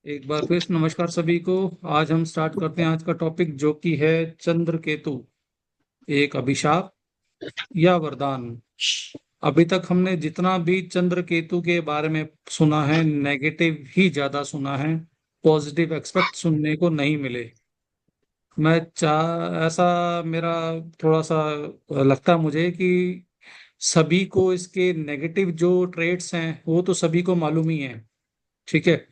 एक बार फिर से नमस्कार सभी को। आज हम स्टार्ट करते हैं आज का टॉपिक जो कि है चंद्र केतु, एक अभिशाप या वरदान। अभी तक हमने जितना भी चंद्र केतु के बारे में सुना है, नेगेटिव ही ज्यादा सुना है, पॉजिटिव एक्सपेक्ट सुनने को नहीं मिले। मैं चाह ऐसा मेरा थोड़ा सा लगता है मुझे कि सभी को इसके नेगेटिव जो ट्रेड्स हैं वो तो सभी को मालूम ही है। ठीक है,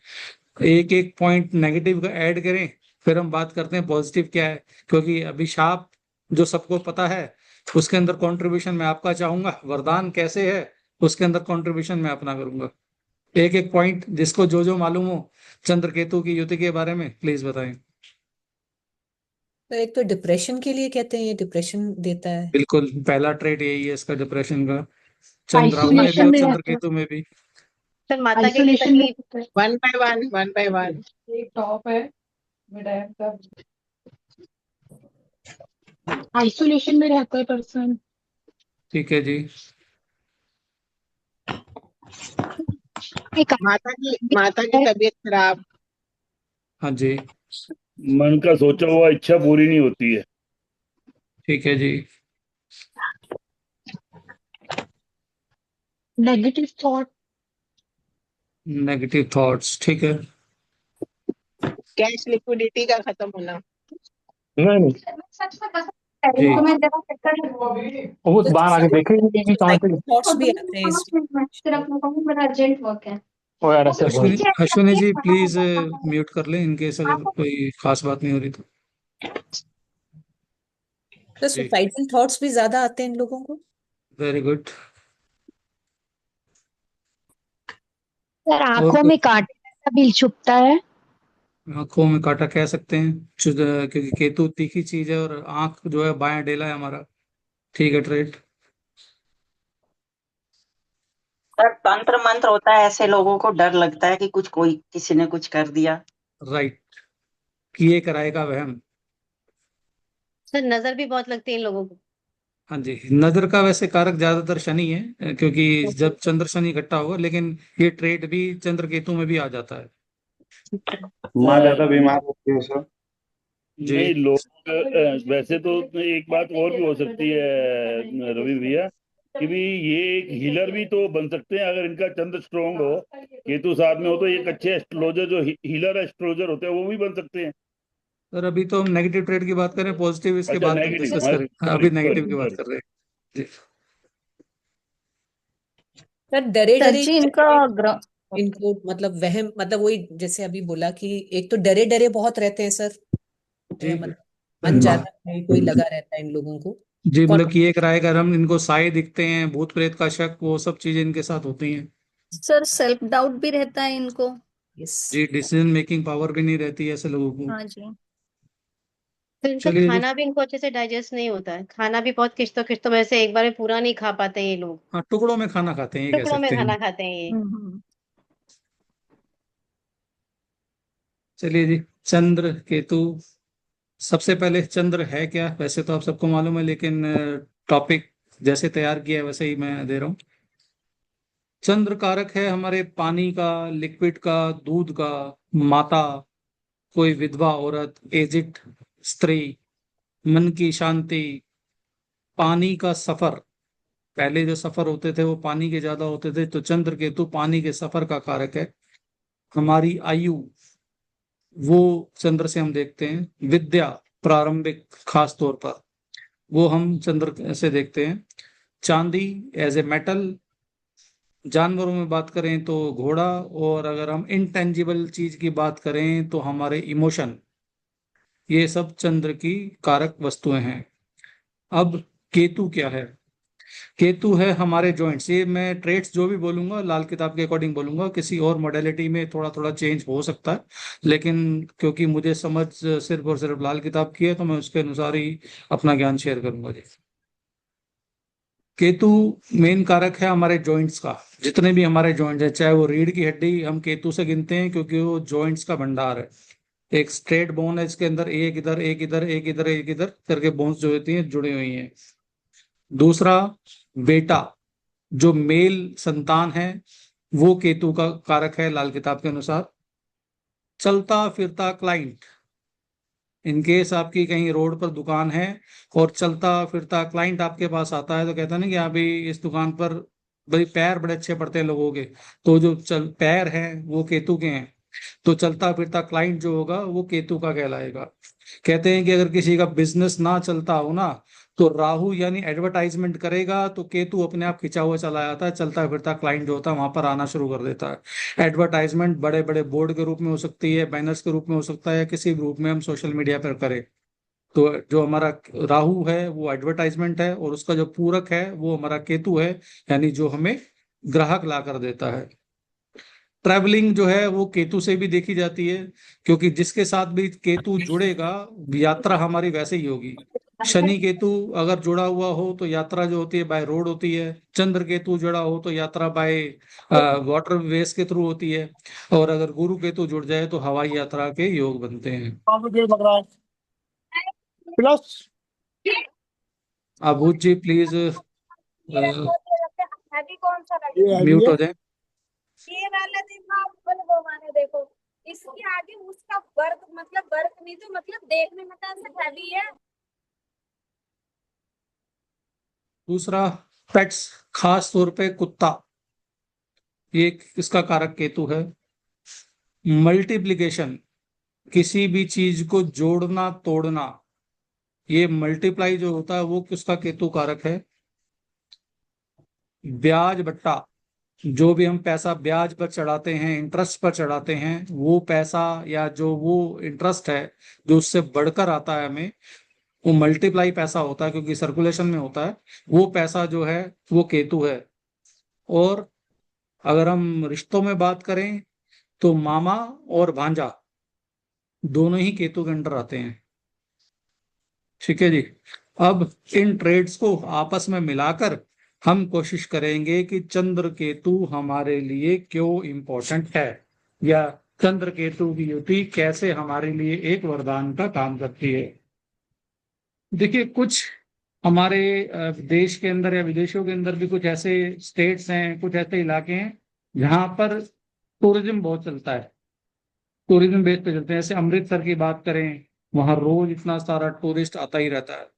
एक एक पॉइंट नेगेटिव का ऐड करें, फिर हम बात करते हैं पॉजिटिव क्या है। क्योंकि अभिशाप जो सबको पता है उसके अंदर कंट्रीब्यूशन मैं आपका चाहूंगा, वरदान कैसे है उसके अंदर कंट्रीब्यूशन मैं अपना करूंगा। एक एक पॉइंट जिसको जो जो मालूम हो चंद्र केतु की युति के बारे में प्लीज बताएं। तो एक तो डिप्रेशन के लिए कहते हैं, ये डिप्रेशन देता है। बिल्कुल, पहला ट्रेड यही है इसका, डिप्रेशन का। चंद्र राहु में भी आइसोलेशन और में चंद्र रहता है। केतु में भी। सर माता के लिए आइसोलेशन में तकलीफ। रहता है। वन बाय वन एक टॉप है मिड है का। आइसोलेशन में रहता है पर्सन। ठीक है जी। एक माता की तबीयत खराब। हाँ जी। मन का सोचा हुआ इच्छा पूरी नहीं होती है। ठीक है जी। Negative thought. नेगेटिव थॉट्स, ठीक है। कैश लिक्विडिटी का खत्म होना। नहीं नहीं, जी। वो तो बाहर आके देखेंगे कि कहाँ से। थॉट्स भी आते हैं इसमें। ओ यार ऐसे बोल। अश्विनी अश्विनी जी प्लीज म्यूट कर लें इनकेस अगर कोई खास बात नहीं हो रही तो। तो जी, सुसाइडल थॉट्स भी ज्यादा आते हैं इन लोगों को। Very good. सर और आंखों में कांटे जैसा भी छुपता है। आंखों में कांटा कह सकते हैं, क्योंकि केतु तीखी चीज है और आंख जो है बायां डेला है हमारा। ठीक है, ट्रेड। सर तंत्र मंत्र होता है, ऐसे लोगों को डर लगता है कि कुछ कोई किसी ने कुछ कर दिया। राइट, किए कराए का वहम। सर नजर भी बहुत लगती है इन लोगों को। हाँ जी, नजर का वैसे कारक ज्यादातर शनि है, क्योंकि जब चंद्र शनि इकट्ठा होगा, लेकिन ये ट्रेड भी चंद्र केतु में भी आ जाता है। माँ ज्यादा बीमार होती है सर। जी। नहीं लोग वैसे तो एक बात और भी हो सकती है रवि भैया, कि भी ये एक हीलर भी तो बन सकते हैं अगर इनका चंद्र स्ट्रोंग हो, केतु साथ में हो, तो एक अच्छे एस्ट्रोलॉजर जो हीलर एस्ट्रोलॉजर होते हैं वो भी बन सकते हैं। सर अभी तो हम नेगेटिव ट्रेड की बात करें, पॉजिटिव इसके अच्छा बाद में नेगेटिव, डिस्कस करेंगे, सॉरी अभी नेगेटिव की बात सॉरी। कर रहे हैं। जी। सर डरे सर डरे जी इनका इनको मतलब वहम, मतलब वही जैसे अभी बोला कि एक तो डरे डरे बहुत रहते हैं सर। जी। मतलब मन जाता है, कोई लगा रहता है इन लोगों को। जी, कौन मतलब किए कराए का हम, इनको साए दिखते हैं, भूत प्रेत का शक, वो सब चीजें इनके साथ होती हैं। सर सेल्फ डाउट भी रहता है इनको। यस। जी, डिसीजन मेकिंग पावर भी नहीं रहती है ऐसे लोगों को। हाँ जी। फिर इनका चलिए जी। खाना भी इनको अच्छे से डाइजेस्ट नहीं होता है। खाना भी बहुत किश्तों किश्तों में से एक बार में पूरा नहीं खा पाते ये लोग। हाँ, टुकड़ों में खाना खाते हैं ये कह टुकड़ों में सकते हैं। खाना खाते हैं ये। हम्म। चलिए जी। चंद्र केतु, सबसे पहले चंद्र है क्या, वैसे तो आप सबको मालूम है, लेकिन टॉपिक जैसे तैयार किया है वैसे ही मैं दे रहा हूँ। चंद्र कारक है हमारे पानी का, लिक्विड का, दूध का, माता, कोई विधवा औरत, एजिड स्त्री, मन की शांति, पानी का सफर। पहले जो सफर होते थे वो पानी के ज्यादा होते थे, तो चंद्र केतु पानी के सफर का कारक है। हमारी आयु, वो चंद्र से हम देखते हैं। विद्या, प्रारंभिक खास तौर पर, वो हम चंद्र से देखते हैं। चांदी एज ए मेटल। जानवरों में बात करें तो घोड़ा, और अगर हम इनटेंजिबल चीज की बात करें तो हमारे इमोशन, ये सब चंद्र की कारक वस्तुएं हैं। अब केतु क्या है? केतु है हमारे जॉइंट्स। ये मैं ट्रेड्स जो भी बोलूंगा लाल किताब के अकॉर्डिंग बोलूंगा, किसी और मॉडलिटी में थोड़ा थोड़ा चेंज हो सकता है, लेकिन क्योंकि मुझे समझ सिर्फ और सिर्फ लाल किताब की है तो मैं उसके अनुसार ही अपना ज्ञान शेयर करूंगा जी। केतु मेन कारक है हमारे जॉइंट्स का। जितने भी हमारे जॉइंट्स हैं, चाहे वो रीढ़ की हड्डी, हम केतु से गिनते हैं क्योंकि वो जॉइंट्स का भंडार है। एक स्ट्रेट बोन है, इसके अंदर एक इधर एक इधर एक इधर एक इधर करके बोन्स जो होती हैं जुड़ी हुई हैं। दूसरा, बेटा, जो मेल संतान है, वो केतु का कारक है लाल किताब के अनुसार। चलता फिरता क्लाइंट, इन केस आपकी कहीं रोड पर दुकान है और चलता फिरता क्लाइंट आपके पास आता है तो कहता है ना कि हाँ भाई इस दुकान पर भाई पैर बड़े अच्छे पड़ते हैं लोगों के, तो जो चल पैर हैं वो केतु के हैं, तो चलता फिरता क्लाइंट जो होगा वो केतु का कहलाएगा। कहते हैं कि अगर किसी का बिजनेस ना चलता हो ना, तो राहु यानी एडवर्टाइजमेंट करेगा तो केतु अपने आप खिंचा हुआ चला जाता है, चलता फिरता क्लाइंट जो होता है वहां पर आना शुरू कर देता है। एडवर्टाइजमेंट बड़े बड़े बोर्ड के रूप में हो सकती है, बैनर्स के रूप में हो सकता है, या किसी भी रूप में हम सोशल मीडिया पर करें। तो जो हमारा राहु है वो एडवर्टाइजमेंट है, और उसका जो पूरक है वो हमारा केतु है, यानी जो हमें ग्राहक ला कर देता है। ट्रैवलिंग जो है वो केतु से भी देखी जाती है, क्योंकि जिसके साथ भी केतु जुड़ेगा यात्रा हमारी वैसे ही होगी। शनि केतु अगर जुड़ा हुआ हो तो यात्रा जो होती है बाय रोड होती है, चंद्र केतु जुड़ा हो तो यात्रा बाय वाटर वेज के थ्रू होती है, और अगर गुरु केतु जुड़ जाए तो हवाई यात्रा के योग बनते हैं। प्लस अभूत जी प्लीज हैवी कौन सा लगे? म्यूट हो जाए। ये वाला देखो आप, वो माने देखो इसके आगे उसका वर्क, मतलब वर्क नहीं तो मतलब देखने में तो ऐसा हैवी है। दूसरा पेट्स, खास तौर पे कुत्ता, ये इसका कारक केतु है। मल्टीप्लिकेशन, किसी भी चीज को जोड़ना तोड़ना, ये मल्टीप्लाई जो होता है वो किसका केतु कारक है। ब्याज बट्टा, जो भी हम पैसा ब्याज पर चढ़ाते हैं, इंटरेस्ट पर चढ़ाते हैं, वो पैसा या जो वो इंटरेस्ट है जो उससे बढ़कर आता है हमें, वो मल्टीप्लाई पैसा होता है, क्योंकि सर्कुलेशन में होता है। वो पैसा जो है वो केतु है। और अगर हम रिश्तों में बात करें तो मामा और भांजा दोनों ही केतु के अंडर आते हैं। ठीक है जी। अब इन ट्रेड्स को आपस में मिलाकर हम कोशिश करेंगे कि चंद्र केतु हमारे लिए क्यों इंपॉर्टेंट है, या चंद्र केतु की युति कैसे हमारे लिए एक वरदान का काम करती है। देखिए, कुछ हमारे देश के अंदर या विदेशों के अंदर भी कुछ ऐसे स्टेट्स हैं, कुछ ऐसे इलाके हैं जहां पर टूरिज्म बहुत चलता है, टूरिज्म बेस पे चलते हैं। जैसे अमृतसर की बात करें, वहां रोज इतना सारा टूरिस्ट आता ही रहता है।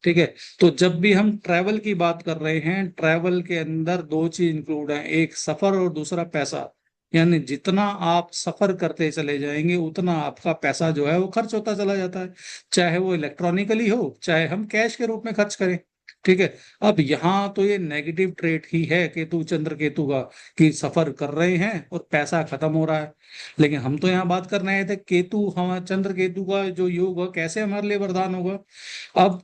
ठीक है, तो जब भी हम ट्रैवल की बात कर रहे हैं, ट्रैवल के अंदर दो चीज इंक्लूड है, एक सफर और दूसरा पैसा। यानी जितना आप सफर करते चले जाएंगे उतना आपका पैसा जो है वो खर्च होता चला जाता है, चाहे वो इलेक्ट्रॉनिकली हो चाहे हम कैश के रूप में खर्च करें। ठीक है, अब यहाँ तो ये नेगेटिव ट्रेट ही है केतु, चंद्र केतु का, कि सफर कर रहे हैं और पैसा खत्म हो रहा है। लेकिन हम तो यहाँ बात कर रहे थे केतु, हम चंद्र केतु का जो योग होगा कैसे हमारे लिए वरदान होगा। अब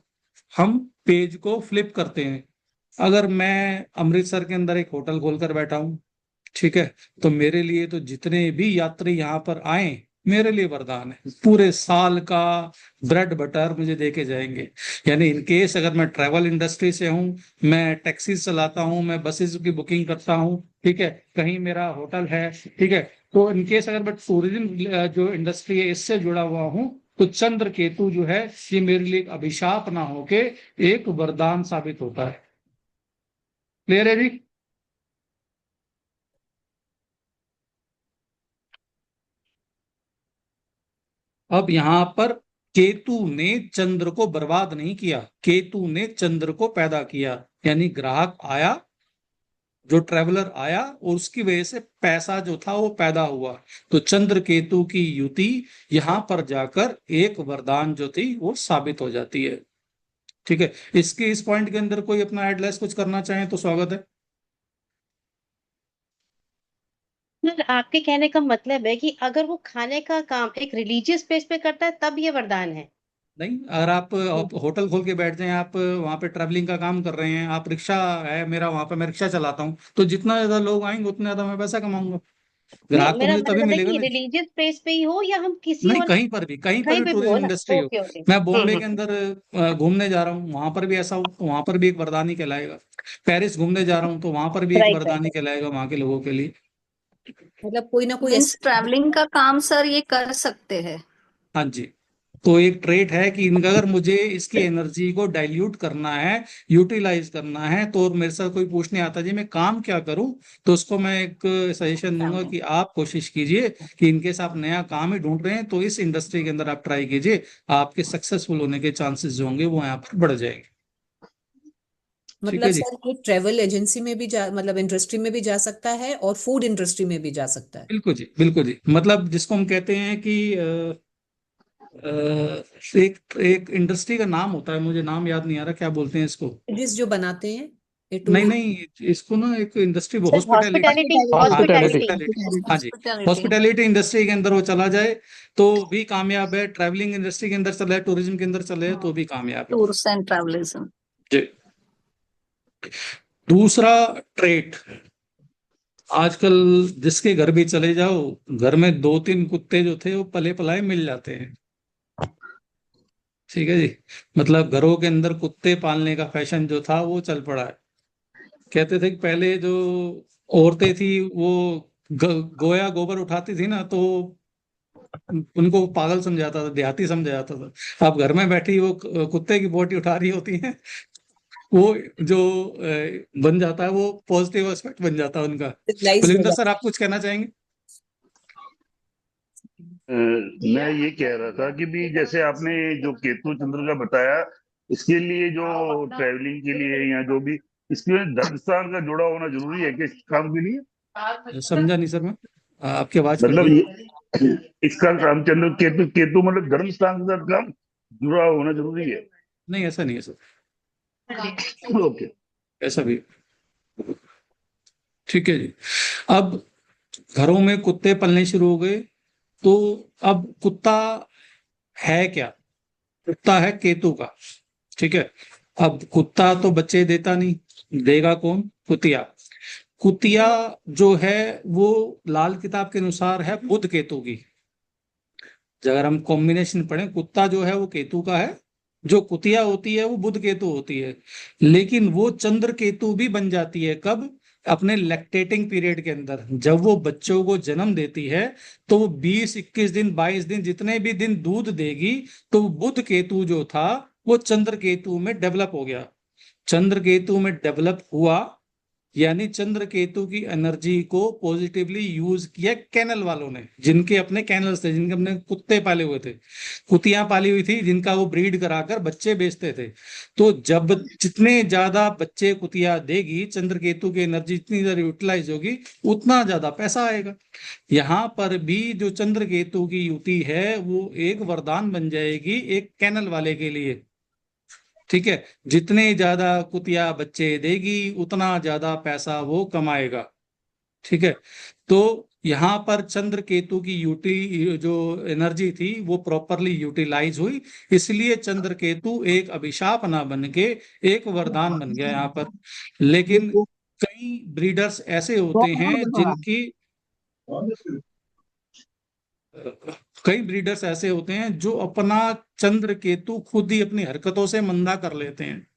हम पेज को फ्लिप करते हैं। अगर मैं अमृतसर के अंदर एक होटल खोलकर बैठा हूं, ठीक है, तो मेरे लिए तो जितने भी यात्री यहाँ पर आए मेरे लिए वरदान है, पूरे साल का ब्रेड बटर मुझे देके जाएंगे। यानी इन केस अगर मैं ट्रैवल इंडस्ट्री से हूँ, मैं टैक्सी चलाता हूँ, मैं बसेस की बुकिंग करता हूँ, ठीक है, कहीं मेरा होटल है, ठीक है, तो इन केस अगर मैं टूरिज्म जो इंडस्ट्री है इससे जुड़ा हुआ हूँ, तो चंद्र केतु जो है ये मेरे लिए एक अभिशाप ना होके एक वरदान साबित होता है। क्लियर है जी? अब यहां पर केतु ने चंद्र को बर्बाद नहीं किया, केतु ने चंद्र को पैदा किया। यानी ग्राहक आया, जो ट्रेवलर आया, और उसकी वजह से पैसा जो था वो पैदा हुआ। तो चंद्र केतु की युति यहां पर जाकर एक वरदान जो थी वो साबित हो जाती है। ठीक है, इस पॉइंट के अंदर कोई अपना एडलेस कुछ करना चाहे तो स्वागत है। सर, आपके कहने का मतलब है कि अगर वो खाने का काम एक रिलीजियस बेस पे करता है तब ये वरदान है? नहीं, अगर आप होटल खोल के बैठ जाएं, आप वहां पे ट्रैवलिंग का काम कर रहे हैं, आप रिक्शा है मेरा, वहां पे मैं रिक्शा चलाता हूँ, तो जितना ज्यादा लोग आएंगे उतना ज्यादा मैं पैसा कमाऊंगा। नहीं, ग्राहक तो मेरा मुझे तभी मतलब है मिलेगा कि ना। रिलीजियस बेस पे ही हो या हम किसी नहीं, और कहीं पर भी कहीं पे भी हो टूरिज्म ना। इंडस्ट्री हो। Okay okay. मैं बॉम्बे के अंदर घूमने जा रहा हूँ, वहां पर भी ऐसा हो तो वहां पर भी एक वरदान ही कहलाएगा। पेरिस घूमने जा रहा हूँ तो वहां पर भी एक राइट वरदान ही राइट। कहलाएगा वहां के लोगों के लिए। मतलब कोई ना कोई मीन्स ट्रैवलिंग का काम सर ये कर सकते हैं। हाँ जी, तो एक ट्रेट है कि इनका अगर मुझे इसकी एनर्जी को डाइल्यूट करना है, यूटिलाइज करना है, तो मेरे साथ कोई पूछने आता जी मैं काम क्या करूं, तो उसको मैं एक सजेशन दूंगा कि आप कोशिश कीजिए कि इनकेस आप नया काम ही ढूंढ रहे हैं तो इस इंडस्ट्री के अंदर आप ट्राई कीजिए, आपके सक्सेसफुल होने के चांसेस जो होंगे वो यहाँ पर बढ़ जाएंगे। ठीक मतलब है जी, सर ये ट्रेवल एजेंसी में भी जा मतलब इंडस्ट्री में भी जा सकता है और फूड इंडस्ट्री में भी जा सकता है। बिल्कुल जी, बिल्कुल जी। मतलब जिसको हम कहते हैं कि एक एक इंडस्ट्री का नाम होता है, मुझे नाम याद नहीं आ रहा, क्या बोलते हैं इसको। डिश जो बनाते हैं ये नहीं टूर नहीं, इसको ना एक इंडस्ट्री, सर हॉस्पिटैलिटी, हॉस्पिटैलिटी हाँ जी, हॉस्पिटैलिटी इंडस्ट्री के अंदर वो चला जाए तो भी कामयाब है, ट्रैवलिंग इंडस्ट्री के अंदर चला है, टूरिज्म के अंदर चले तो भी कामयाब है टूर्स एंड ट्रैवलिज्म। जी। दूसरा ट्रेट, आजकल जिसके घर भी चले जाओ, घर में 2-3 कुत्ते जो थे वो पले पलाए मिल जाते हैं। ठीक है जी, मतलब घरों के अंदर कुत्ते पालने का फैशन जो था वो चल पड़ा है। कहते थे कि पहले जो औरतें थी वो गोया गोबर उठाती थी ना, तो उनको पागल समझाता था, देहाती समझा जाता था। अब घर में बैठी वो कुत्ते की बोटी उठा रही होती है, वो जो बन जाता है वो पॉजिटिव एस्पेक्ट बन जाता है उनका। सिविलाइज्ड हो बलिंदर जाता सर, आप कुछ कहना चाहेंगे? मैं ये कह रहा था कि भी जैसे आपने जो केतु चंद्र का बताया, इसके लिए जो ट्रैवलिंग के लिए या जो भी, इसके लिए धर्म स्थान का जुड़ा होना जरूरी है कि इस काम के लिए। समझा नहीं सर मैं, आपकी आवाज कट मतलब गई। इसका रामचंद्र केतु केतु मतलब धर्म स्थान के साथ काम जुड़ा होना जरूरी है। नहीं, ऐसा नहीं है सर, ओके। ऐसा भी। ठीक है जी। अब घरों में कुत्ते पलने शुरू हो गए, तो अब कुत्ता है क्या? कुत्ता है केतु का। ठीक है, अब कुत्ता तो बच्चे देता नहीं, देगा कौन? कुतिया। कुतिया जो है वो लाल किताब के अनुसार है बुध केतु की। अगर हम कॉम्बिनेशन पढ़ें, कुत्ता जो है वो केतु का है, जो कुतिया होती है वो बुध केतु होती है, लेकिन वो चंद्र केतु भी बन जाती है कब? अपने लैक्टेटिंग पीरियड के अंदर, जब वो बच्चों को जन्म देती है तो वो 20-21 दिन 22 दिन जितने भी दिन दूध देगी, तो बुध केतु जो था वो चंद्र केतु में डेवलप हो गया। चंद्र केतु में डेवलप हुआ यानी चंद्र केतु की एनर्जी को पॉजिटिवली यूज किया कैनल वालों ने, जिनके अपने कैनल्स थे, जिनके अपने कुत्ते पाले हुए थे, कुतियां पाली हुई थी, जिनका वो ब्रीड कराकर बच्चे बेचते थे। तो जब जितने ज्यादा बच्चे कुतिया देगी, चंद्र केतु की एनर्जी जितनी ज्यादा यूटिलाइज होगी, उतना ज्यादा पैसा आएगा। यहाँ पर भी जो चंद्र केतु की युति है वो एक वरदान बन जाएगी एक कैनल वाले के लिए। ठीक है, जितने ज्यादा कुतिया बच्चे देगी उतना ज्यादा पैसा वो कमाएगा। ठीक है, तो यहाँ पर चंद्र केतु की जो एनर्जी थी वो प्रॉपरली यूटिलाइज हुई, इसलिए चंद्र केतु एक अभिशाप ना बन के एक वरदान बन गया यहाँ पर। लेकिन कई ब्रीडर्स ऐसे होते हैं जिनकी कई ब्रीडर्स ऐसे होते हैं जो अपना चंद्र केतु खुद ही अपनी हरकतों से मंदा कर लेते हैं।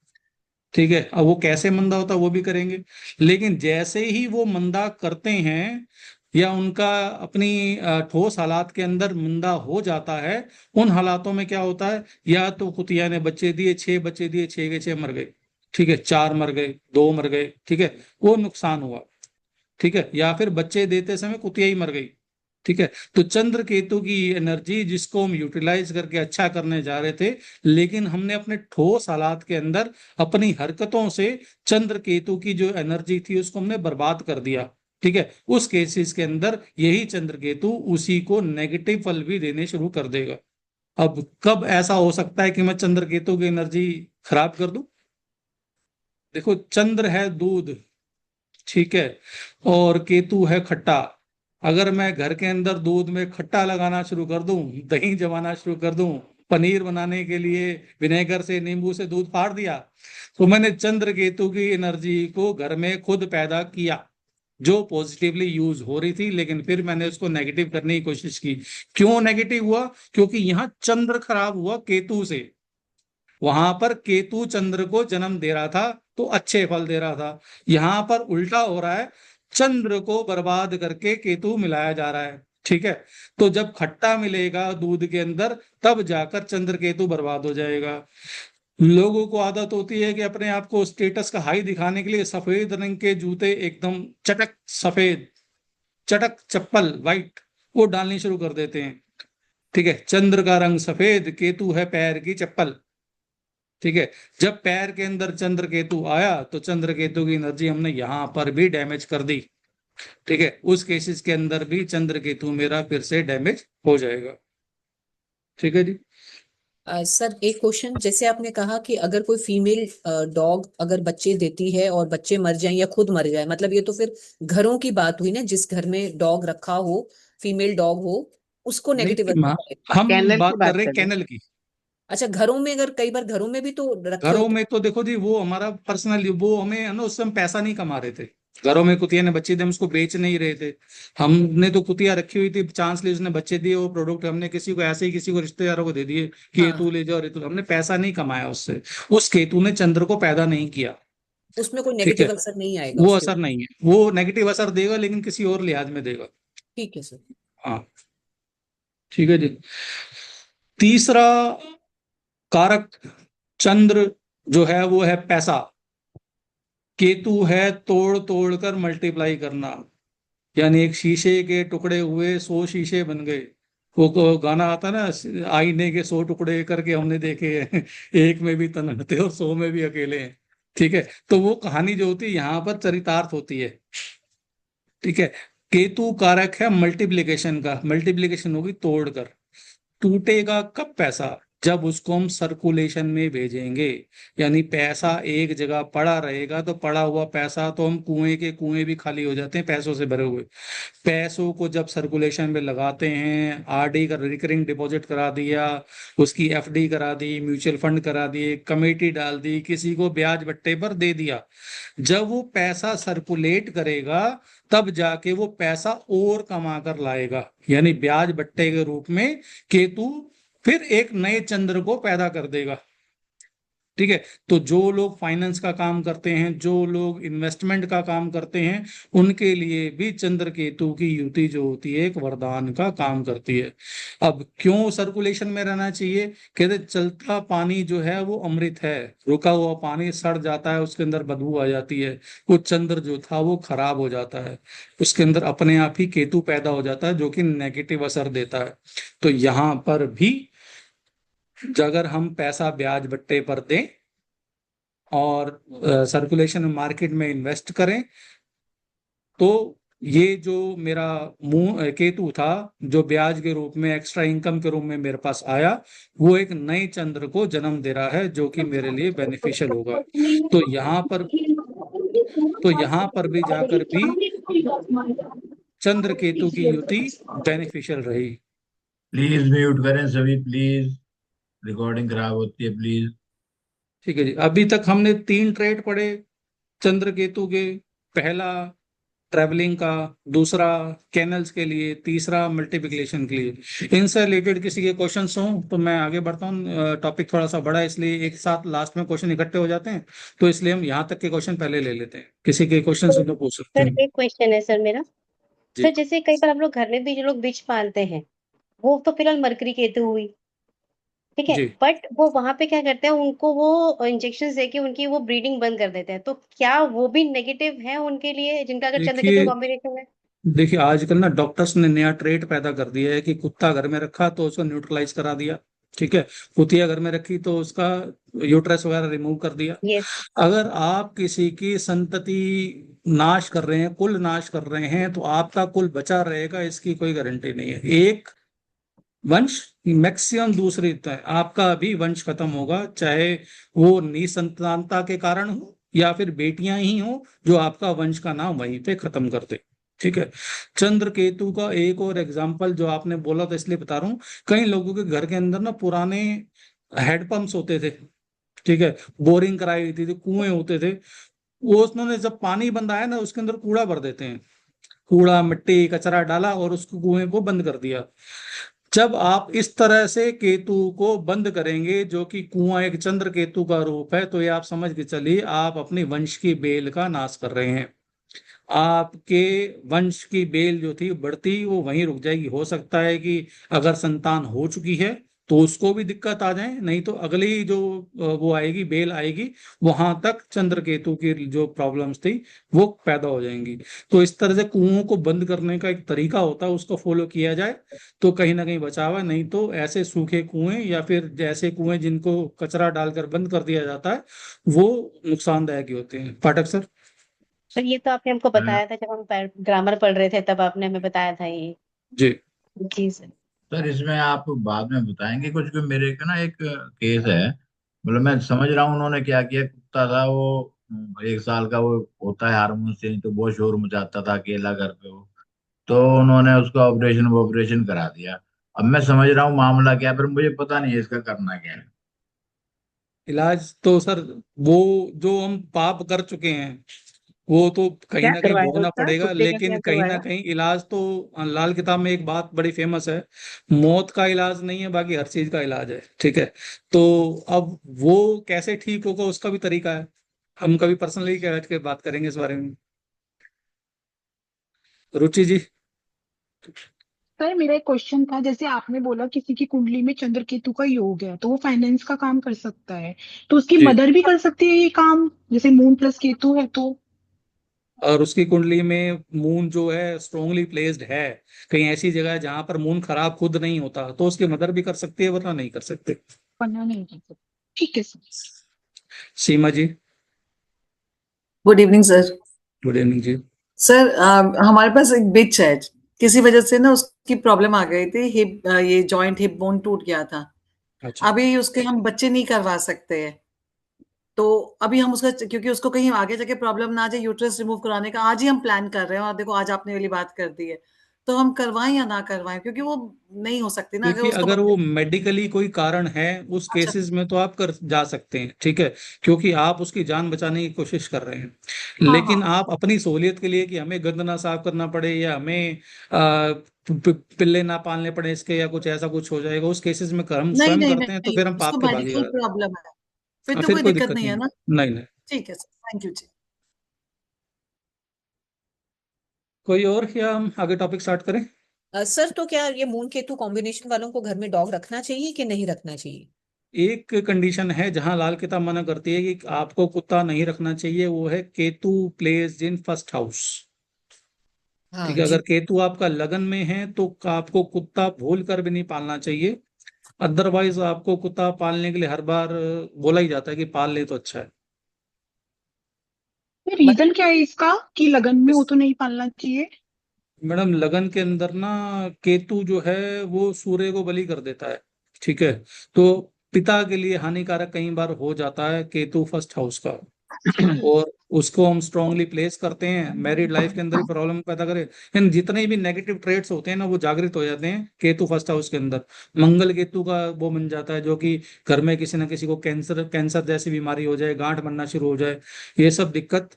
ठीक है, अब वो कैसे मंदा होता है वो भी करेंगे, लेकिन जैसे ही वो मंदा करते हैं या उनका अपनी ठोस हालात के अंदर मंदा हो जाता है, उन हालातों में क्या होता है, या तो कुतिया ने बच्चे दिए, 6 बच्चे दिए, 6 के 6 मर गए। ठीक है, 4 मर गए, 2 मर गए। ठीक है, वो नुकसान हुआ। ठीक है, या फिर बच्चे देते समय कुतिया ही मर गई। ठीक है, तो चंद्र केतु की एनर्जी जिसको हम यूटिलाइज करके अच्छा करने जा रहे थे, लेकिन हमने अपने ठोस हालात के अंदर अपनी हरकतों से चंद्र केतु की जो एनर्जी थी उसको हमने बर्बाद कर दिया। ठीक है, उस केसेस के अंदर यही चंद्र केतु उसी को नेगेटिव फल भी देने शुरू कर देगा। अब कब ऐसा हो सकता है कि मैं चंद्र केतु की एनर्जी खराब कर दूं? देखो, चंद्र है दूध, ठीक है, और केतु है खट्टा। अगर मैं घर के अंदर दूध में खट्टा लगाना शुरू कर दूं, दही जमाना शुरू कर दूं, पनीर बनाने के लिए विनेगर से नींबू से दूध फाड़ दिया, तो मैंने चंद्र केतु की एनर्जी को घर में खुद पैदा किया, जो पॉजिटिवली यूज हो रही थी, लेकिन फिर मैंने उसको नेगेटिव करने की कोशिश की। क्यों नेगेटिव हुआ? क्योंकि यहाँ चंद्र खराब हुआ केतु से। वहां पर केतु चंद्र को जन्म दे रहा था तो अच्छे फल दे रहा था, यहां पर उल्टा हो रहा है, चंद्र को बर्बाद करके केतु मिलाया जा रहा है। ठीक है। तो जब खट्टा मिलेगा दूध के अंदर तब जाकर चंद्र केतु बर्बाद हो जाएगा। लोगों को आदत होती है कि अपने आप को स्टेटस का हाई दिखाने के लिए सफेद रंग के जूते, एकदम चटक सफेद, चटक चप्पल वाइट, वो डालनी शुरू कर देते हैं। ठीक है, चंद्र का रंग सफेद, केतु है पैर की चप्पल। ठीक है, जब पैर के अंदर चंद्र केतु आया तो चंद्र केतु की एनर्जी हमने यहां पर भी डैमेज कर दी। ठीक है, उस केसेस के अंदर भी चंद्र केतु मेरा फिर से डैमेज हो जाएगा। ठीक है जी। सर एक क्वेश्चन, जैसे आपने कहा कि अगर कोई फीमेल डॉग अगर बच्चे देती है और बच्चे मर जाएं या खुद मर जाए, मतलब ये तो फिर घरों की बात हुई ना, जिस घर में डॉग रखा हो, फीमेल डॉग हो, उसको नेगेटिव नहीं, असर पड़ेगा। हम कैनल की बात कर बात रहे कर हैं रहे हैं। कैनल की। अच्छा, घरों में अगर कई बार घरों में भी तो रखे घरों होते में तो देखो जी, वो हमारा पर्सनल, वो हमें है ना, उससे हम पैसा नहीं कमा रहे थे। घरों में कुतिया ने बच्चे दिए, हम उसको बेच नहीं रहे थे। हमने तो कुतिया रखी हुई थी, चांस ली, उसने बच्चे दिए, वो प्रोडक्ट हमने किसी को ऐसे ही किसी को रिश्तेदारों को दे दिए कि ये हाँ, तू ले जाओ, तू, हमने पैसा नहीं कमाया उससे। उस केतु ने चंद्र को पैदा नहीं किया। उसमें कोई ठीक है, नेगेटिव असर नहीं आएगा वो उसके असर ऊपर। नहीं है, वो नेगेटिव असर देगा लेकिन किसी और लिहाज में देगा। ठीक है सर। हाँ, ठीक है जी। तीसरा कारक चंद्र जो है वो है पैसा। केतु है तोड़ तोड़ कर मल्टीप्लाई करना, यानी एक शीशे के टुकड़े हुए 100 शीशे बन गए। वो गाना आता है ना, आईने के 100 टुकड़े करके हमने देखे हैं, एक में भी तन्हाते और 100 में भी अकेले हैं। ठीक है, तो वो कहानी जो होती है यहाँ पर चरितार्थ होती है। ठीक है, केतु कारक है मल्टीप्लिकेशन का, मल्टीप्लिकेशन होगी तोड़कर। टूटेगा कब पैसा, जब उसको हम सर्कुलेशन में भेजेंगे, यानी पैसा एक जगह पड़ा रहेगा तो पड़ा हुआ पैसा तो हम कुएं के कुएं भी खाली हो जाते हैं पैसों से भरे हुए। पैसों को जब सर्कुलेशन में लगाते हैं, आरडी का रिकरिंग डिपॉजिट करा दिया, उसकी एफडी करा दी, म्यूचुअल फंड करा दिए, कमेटी डाल दी, किसी को ब्याज बट्टे पर दे दिया, जब वो पैसा सर्कुलेट करेगा तब जाके वो पैसा और कमा कर लाएगा, यानी ब्याज बट्टे के रूप में केतु फिर एक नए चंद्र को पैदा कर देगा। ठीक है, तो जो लोग फाइनेंस का काम करते हैं, जो लोग इन्वेस्टमेंट का काम करते हैं, उनके लिए भी चंद्र केतु की युति जो होती है एक वरदान का काम करती है। अब क्यों सर्कुलेशन में रहना चाहिए? कहते चलता पानी जो है वो अमृत है, रुका हुआ पानी सड़ जाता है, उसके अंदर बदबू आ जाती है। वो चंद्र जो था वो खराब हो जाता है, उसके अंदर अपने आप ही केतु पैदा हो जाता है जो कि नेगेटिव असर देता है। तो यहाँ पर भी अगर हम पैसा ब्याज बट्टे पर दें और सर्कुलेशन मार्केट में इन्वेस्ट करें, तो ये जो मेरा मुंह केतु था जो ब्याज के रूप में, एक्स्ट्रा इनकम के रूप में मेरे पास आया, वो एक नए चंद्र को जन्म दे रहा है जो कि मेरे लिए बेनिफिशियल होगा। तो यहाँ पर भी जाकर भी चंद्र केतु की युति बेनिफिशियल रही। प्लीज म्यूट करें सभी, प्लीज रिकॉर्डिंग खराब होती है, प्लीज। ठीक है जी, अभी तक हमने 3 ट्रेड पढ़े चंद्र केतु के। पहला ट्रैवलिंग का, दूसरा कैनल्स के लिए, तीसरा मल्टीप्लिकेशन के लिए। इनसे रिलेटेड किसी के क्वेश्चंस हो तो मैं आगे बढ़ता हूँ। टॉपिक थोड़ा सा बड़ा है इसलिए एक साथ लास्ट में क्वेश्चन इकट्ठे हो जाते हैं, तो इसलिए हम यहाँ तक के क्वेश्चन पहले ले लेते हैं। किसी के क्वेश्चन से तो पूछ सकते सर हैं एक क्वेश्चन है सर मेरा। जी। सर जैसे कई बार हम लोग घर में भी जो लोग बिच पालते हैं, वो तो फिलहाल मरकरी केतु हुई, ठीक है, जी, बट वो वहां पे क्या करते हैं, उनको वो इंजेक्शन देके उनकी वो ब्रीडिंग बंद कर देते हैं, तो क्या वो भी नेगेटिव है उनके लिए जिनका अगर चंद्र केतु देखिए कॉम्बिनेशन है? देखिए आजकल ना डॉक्टर्स ने नया ट्रेड पैदा कर दिया है कि कुत्ता घर में रखा तो उसको न्यूट्रलाइज करा दिया। ठीक है, कुतिया घर में रखी तो उसका यूट्रस वगैरह रिमूव कर दिया। यस। अगर आप किसी की संतति नाश कर रहे हैं, कुल नाश कर रहे हैं, तो आपका कुल बचा रहेगा इसकी कोई गारंटी नहीं है। एक वंश मैक्सिमम दूसरी तय, आपका भी वंश खत्म होगा, चाहे वो निसंतानता के कारण हो या फिर बेटियां ही हो जो आपका वंश का नाम वहीं पे खत्म कर दे। ठीक है, चंद्र केतु का एक और एग्जाम्पल जो आपने बोला था इसलिए बता रहा हूँ, कई लोगों के घर के अंदर ना पुराने हैंडपंप्स होते थे। ठीक है, बोरिंग कराई हुई थी, कुएं होते थे, वो उन्होंने जब पानी बंद आया ना उसके अंदर कूड़ा भर देते हैं, कूड़ा मिट्टी कचरा डाला और उसको कुएं को बंद कर दिया। जब आप इस तरह से केतु को बंद करेंगे जो कि कुआं एक चंद्र केतु का रूप है, तो ये आप समझ के चलिए आप अपनी वंश की बेल का नाश कर रहे हैं। आपके वंश की बेल जो थी बढ़ती वो वहीं रुक जाएगी। हो सकता है कि अगर संतान हो चुकी है तो उसको भी दिक्कत आ जाए, नहीं तो अगली जो वो आएगी, बेल आएगी, वहां तक चंद्र केतु की जो प्रॉब्लम्स थी वो पैदा हो जाएंगी। तो इस तरह से कुओं को बंद करने का एक तरीका होता है, उसको फॉलो किया जाए तो कहीं ना कहीं बचाव है। नहीं तो ऐसे सूखे कुएं या फिर जैसे कुएं जिनको कचरा डालकर बंद कर दिया जाता है वो नुकसानदायक ही होते हैं। पाठक सर। सर ये तो आपने हमको बताया था जब हम ग्रामर पढ़ रहे थे, तब आपने हमें बताया था ये। जी जी सर। सर इसमें आप बाद में बताएंगे कुछ, कि मेरे का ना एक केस है, मतलब मैं समझ रहा हूँ उन्होंने क्या किया। कुत्ता था वो, 1 साल का, वो होता है हार्मोन चेंज, तो बहुत शोर मचाता था अकेला घर पे वो। तो उन्होंने उसका ऑपरेशन ऑपरेशन करा दिया। अब मैं समझ रहा हूँ मामला क्या है, पर मुझे पता नहीं है इसका करना क्या है। इलाज तो सर, वो जो हम पाप कर चुके हैं वो तो कहीं क्या ना कहीं करवाया भोगना उसका, पड़ेगा, कुत्ते का लेकिन क्या कहीं ना करवाया? कहीं इलाज तो लाल किताब में एक बात बड़ी फेमस है, मौत का इलाज नहीं है, बाकी हर चीज का इलाज है। ठीक है, तो अब वो कैसे ठीक होगा उसका भी तरीका है। हम कभी पर्सनली बैठ के बात करेंगे इस बारे में। रुचि जी। सर मेरा एक क्वेश्चन था, जैसे आपने बोला किसी की कुंडली में चंद्र केतु का योग है तो वो फाइनेंस का काम कर सकता है, तो उसकी जी, मदर भी कर सकती है ये काम, जैसे मून प्लस केतु है तो? और उसकी कुंडली में मून जो है स्ट्रांगली प्लेस्ड है, कहीं ऐसी जगह है जहां पर मून खराब खुद नहीं होता, तो उसकी मदर भी कर सकती है, वरना नहीं कर सकते। पन्ना नहीं कर सकती। ठीक है sir. Seema ji. Good evening sir. Good evening जी। सर हमारे पास एक बिच है, किसी वजह से ना उसकी प्रॉब्लम आ गई थी, हिप ये जॉइंट हिप बोन टूट गया था। अच्छा। अभी उसके हम बच्चे नहीं करवा सकते हैं, तो अभी हम उसका, क्योंकि उसको कहीं आगे जाके प्रॉब्लम ना आ जाए, यूट्रस रिमूव कराने का आज ही हम प्लान कर रहे हैं। और देखो आज आपने वाली बात कर दी है, तो हम करवाएं या ना करवाएं, क्योंकि वो नहीं हो सकती ना अगर देखिए, उसको अगर वो मेडिकली कोई कारण है उस अच्छा केसेस में तो आप कर जा सकते हैं, ठीक है, क्योंकि आप उसकी जान बचाने की कोशिश कर रहे हैं। हाँ लेकिन हाँ आप अपनी सहूलियत के लिए कि हमें गंद ना साफ करना पड़े या हमें पिल्ले ना पालने पड़े इसके, या कुछ ऐसा कुछ हो जाएगा, उस केसेस में हम नहीं स्वयं नहीं नहीं करते हैं तो नहीं, फिर हम उसको पाप के मेडिकल भागीदार हैं। प्रॉब्लम है, फिर तो फिर कोई कोई दिक्कत दिक्कत नहीं नहीं है है। ना। नहीं नहीं। ठीक है सर, थैंक यू जी। कोई और, या हम आगे टॉपिक स्टार्ट करें? सर तो क्या ये मून केतु कॉम्बिनेशन वालों को घर में डॉग रखना चाहिए कि नहीं रखना चाहिए? एक कंडीशन है जहां लाल किताब मना करती है कि आपको कुत्ता नहीं रखना चाहिए, वो है Ketu place in first house. हाँ ठीक है, अगर जी। केतु आपका लगन में है तो आपको कुत्ता भूल कर भी नहीं पालना चाहिए। अदरवाइज आपको कुत्ता पालने के लिए हर बार बोला ही जाता है कि पाल ले तो अच्छा है। रीजन क्या है इसका कि लगन में हो इस तो नहीं पालना चाहिए? मैडम, लगन के अंदर ना केतु जो है वो सूर्य को बलि कर देता है। ठीक है, तो पिता के लिए हानिकारक कई बार हो जाता है केतु फर्स्ट हाउस का, और उसको हम स्ट्रांगली प्लेस करते हैं, मैरिड लाइफ के अंदर ही प्रॉब्लम पैदा करे। इन जितने भी नेगेटिव ट्रेड्स होते हैं ना वो जागृत हो जाते हैं केतु फर्स्ट हाउस के अंदर। मंगल केतु का वो बन जाता है जो कि घर में किसी ना किसी को कैंसर कैंसर जैसी बीमारी हो जाए, गांठ बनना शुरू हो जाए, ये सब दिक्कत,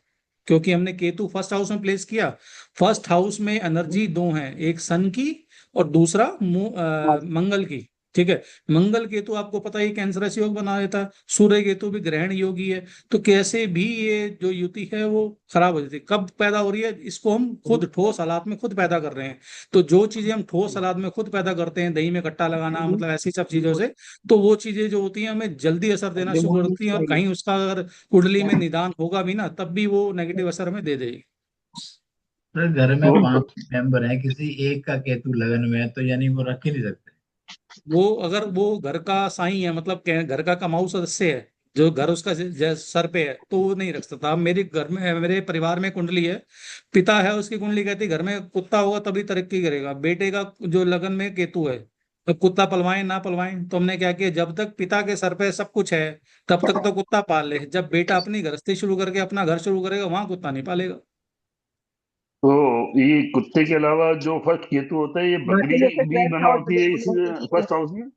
क्योंकि हमने केतु फर्स्ट हाउस में प्लेस किया। फर्स्ट हाउस में एनर्जी दो हैं, एक सन की और दूसरा मंगल की। ठीक है, मंगल केतु आपको पता है कैंसरस योग बना देता है, सूर्य केतु भी ग्रहण योगी है। तो कैसे भी ये जो युति है वो खराब हो जाती है। कब पैदा हो रही है, इसको हम खुद ठोस हालात में खुद पैदा कर रहे हैं। तो जो चीजें हम ठोस हालात में खुद पैदा करते हैं, दही में खट्टा लगाना, मतलब ऐसी सब चीजों से, तो वो चीजें जो होती हैं हमें जल्दी असर देना शुरू करती हैं, और कहीं उसका अगर कुंडली में निदान होगा भी ना तब भी वो नेगेटिव असर हमें दे देगी। सर घर में तो 5 मेंबर हैं, किसी एक का केतु लगन में है तो यानी वो रख ही नहीं सकते। वो अगर वो घर का साई है, मतलब घर का कमाऊ सदस्य है, जो घर उसका सर पे है, तो वो नहीं रख सकता। अब मेरे घर में, मेरे परिवार में कुंडली है, पिता है, उसकी कुंडली कहती है घर में कुत्ता होगा तभी तरक्की करेगा। बेटे का जो लगन में केतु है, तो कुत्ता पलवाएं ना पलवाएं, तो हमने क्या किया, जब तक पिता के सर पे सब कुछ है तब तक तो कुत्ता पाल ले, जब बेटा अपनी गृहस्थी शुरू करके अपना घर शुरू करेगा वहां कुत्ता नहीं पालेगा। तो ये कुत्ते के अलावा जो फर्स्ट केतु होता है, ये बकरी भी बना होती है इस फर्स्ट हाउस में?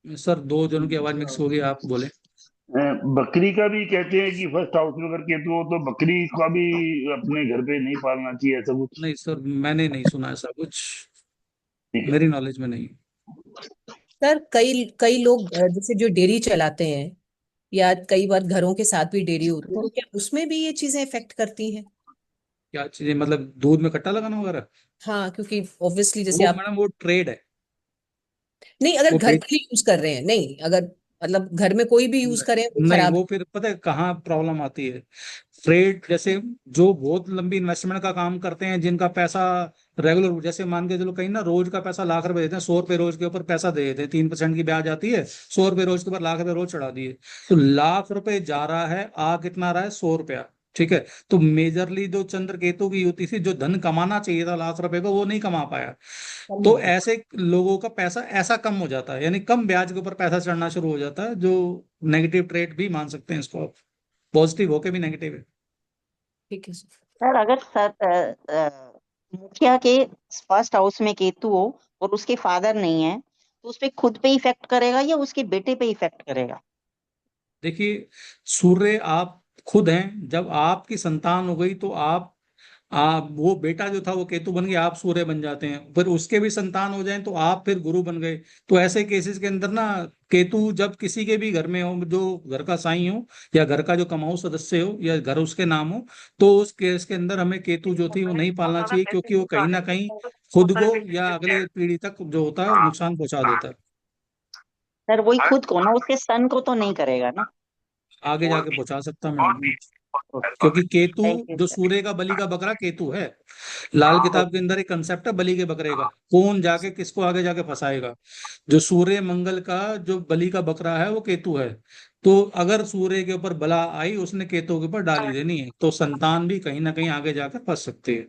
सर दो जनों की आवाज मिक्स हो गई, आप बोले। बकरी का भी कहते हैं कि फर्स्ट हाउस में अगर केतु हो तो बकरी का भी अपने घर पे नहीं पालना चाहिए, ऐसा कुछ? नहीं सर, मैंने नहीं सुना ऐसा कुछ, ठीक है। मेरी नॉलेज में नहीं। सर कई कई लोग जैसे जो डेयरी चलाते हैं, या कई बार घरों के साथ भी डेयरी होती है, तो क्या उसमें भी ये चीजें इफेक्ट करती हैं? क्या चीजें, मतलब दूध में खट्टा लगाना वगैरह? हाँ, क्योंकि ऑब्वियसली जैसे वो आप, मैडम वो ट्रेड है। नहीं अगर वो घर बेच के लिए यूज कर रहे हैं, नहीं अगर मतलब घर में कोई भी यूज करे वो नहीं, खराब। वो फिर पता है कहाँ प्रॉब्लम आती है। ट्रेड जैसे जो बहुत लंबी इन्वेस्टमेंट का काम करते हैं, जिनका पैसा रेगुलर, जैसे मान के चलो कहीं ना रोज का पैसा लाख रुपए देते हैं, 100 रुपए रोज के ऊपर पैसा दे देते हैं, 3% की ब्याज आती है, 100 रुपए रोज के ऊपर लाख रुपए रोज चढ़ा दिए, तो लाख रुपए जा रहा है, आ कितना रहा है, 100 रुपया। ठीक है। तो मेजरली जो चंद्र केतु की युति थी, जो धन कमाना चाहिए था लाख रुपए को, वो नहीं कमा पाया। कम तो हो गया। ऐसे लोगों का पैसा ऐसा कम हो जाता है, यानी कम ब्याज के ऊपर पैसा चढ़ना शुरू हो जाता है, जो नेगेटिव ट्रेड भी मान सकते हैं इसको आप, पॉजिटिव होके भी नेगेटिव है। ठीक है सर। सर अगर मुखिया के फर्स्ट हाउस में केतु हो और उसके फादर नहीं है, तो उस पे खुद पे इफेक्ट करेगा या उसके बेटे पे इफेक्ट करेगा? देखिए, सूर्य आप खुद हैं, जब आपकी संतान हो गई तो आप वो बेटा जो था वो केतु बन गया, आप सूर्य बन जाते हैं, फिर उसके भी संतान हो जाएं तो आप फिर गुरु बन गए। तो ऐसे केसेस के अंदर ना, केतु जब किसी के भी घर में हो, जो घर का साईं हो या घर का जो कमाऊ सदस्य हो या घर उसके नाम हो, तो उस केस के अंदर हमें केतु जो थी वो नहीं पालना चाहिए, क्योंकि वो कहीं ना कहीं खुद को या अगले पीढ़ी तक जो होता है नुकसान पहुंचा देता है। सर वही खुद को ना, उसके सन को तो नहीं करेगा ना? आगे जाके पहुंचा सकता है मैडम, क्योंकि केतु थैंक यू जो सर। सूर्य का बलि का बकरा केतु है। लाल किताब के अंदर एक कंसेप्ट है बलि के बकरे का, कौन जाके किसको आगे जाके फंसाएगा। जो सूर्य मंगल का जो बलि का बकरा है वो केतु है। तो अगर सूर्य के ऊपर बला आई, उसने केतु के ऊपर डाली देनी है, तो संतान भी कहीं ना कहीं आगे जाकर फंस सकती है।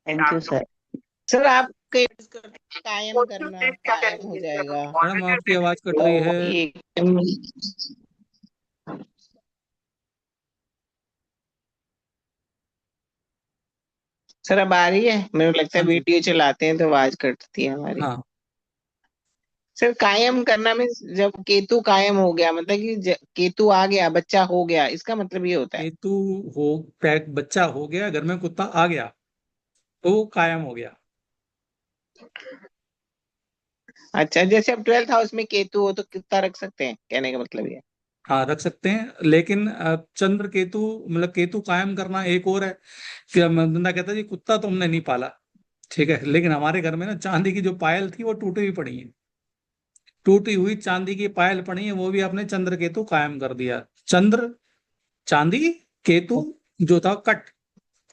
Thank you sir. सर आप कायम करना, कायम हो जाएगा मैडम आपकी आवाज कट रही है। ये? सर अब आ रही है? मेरे को लगता है हाँ जी। वीडियो चलाते हैं तो आवाज कटती है हमारी। हाँ, सर कायम करना में, जब केतु कायम हो गया मतलब कि केतु आ गया, बच्चा हो गया, इसका मतलब ये होता है? केतु हो, पैक बच्चा हो गया, घर में कुत्ता आ गया, तो वो कायम हो गया। अच्छा, जैसे अब 12th हाउस में केतु हो तो कितना रख सकते हैं, कहने का मतलब ये? हाँ रख सकते हैं, लेकिन चंद्र केतु मतलब केतु कायम करना एक और है कि बंदा कहता है जी कुत्ता तो हमने नहीं पाला, ठीक है, लेकिन हमारे घर में ना चांदी की जो पायल थी वो टूटी हुई पड़ी है, टूटी हुई चांदी की पायल पड़ी है, वो भी आपने चंद्र केतु कायम कर दिया। चंद्र, चांदी, केतु जो था कट।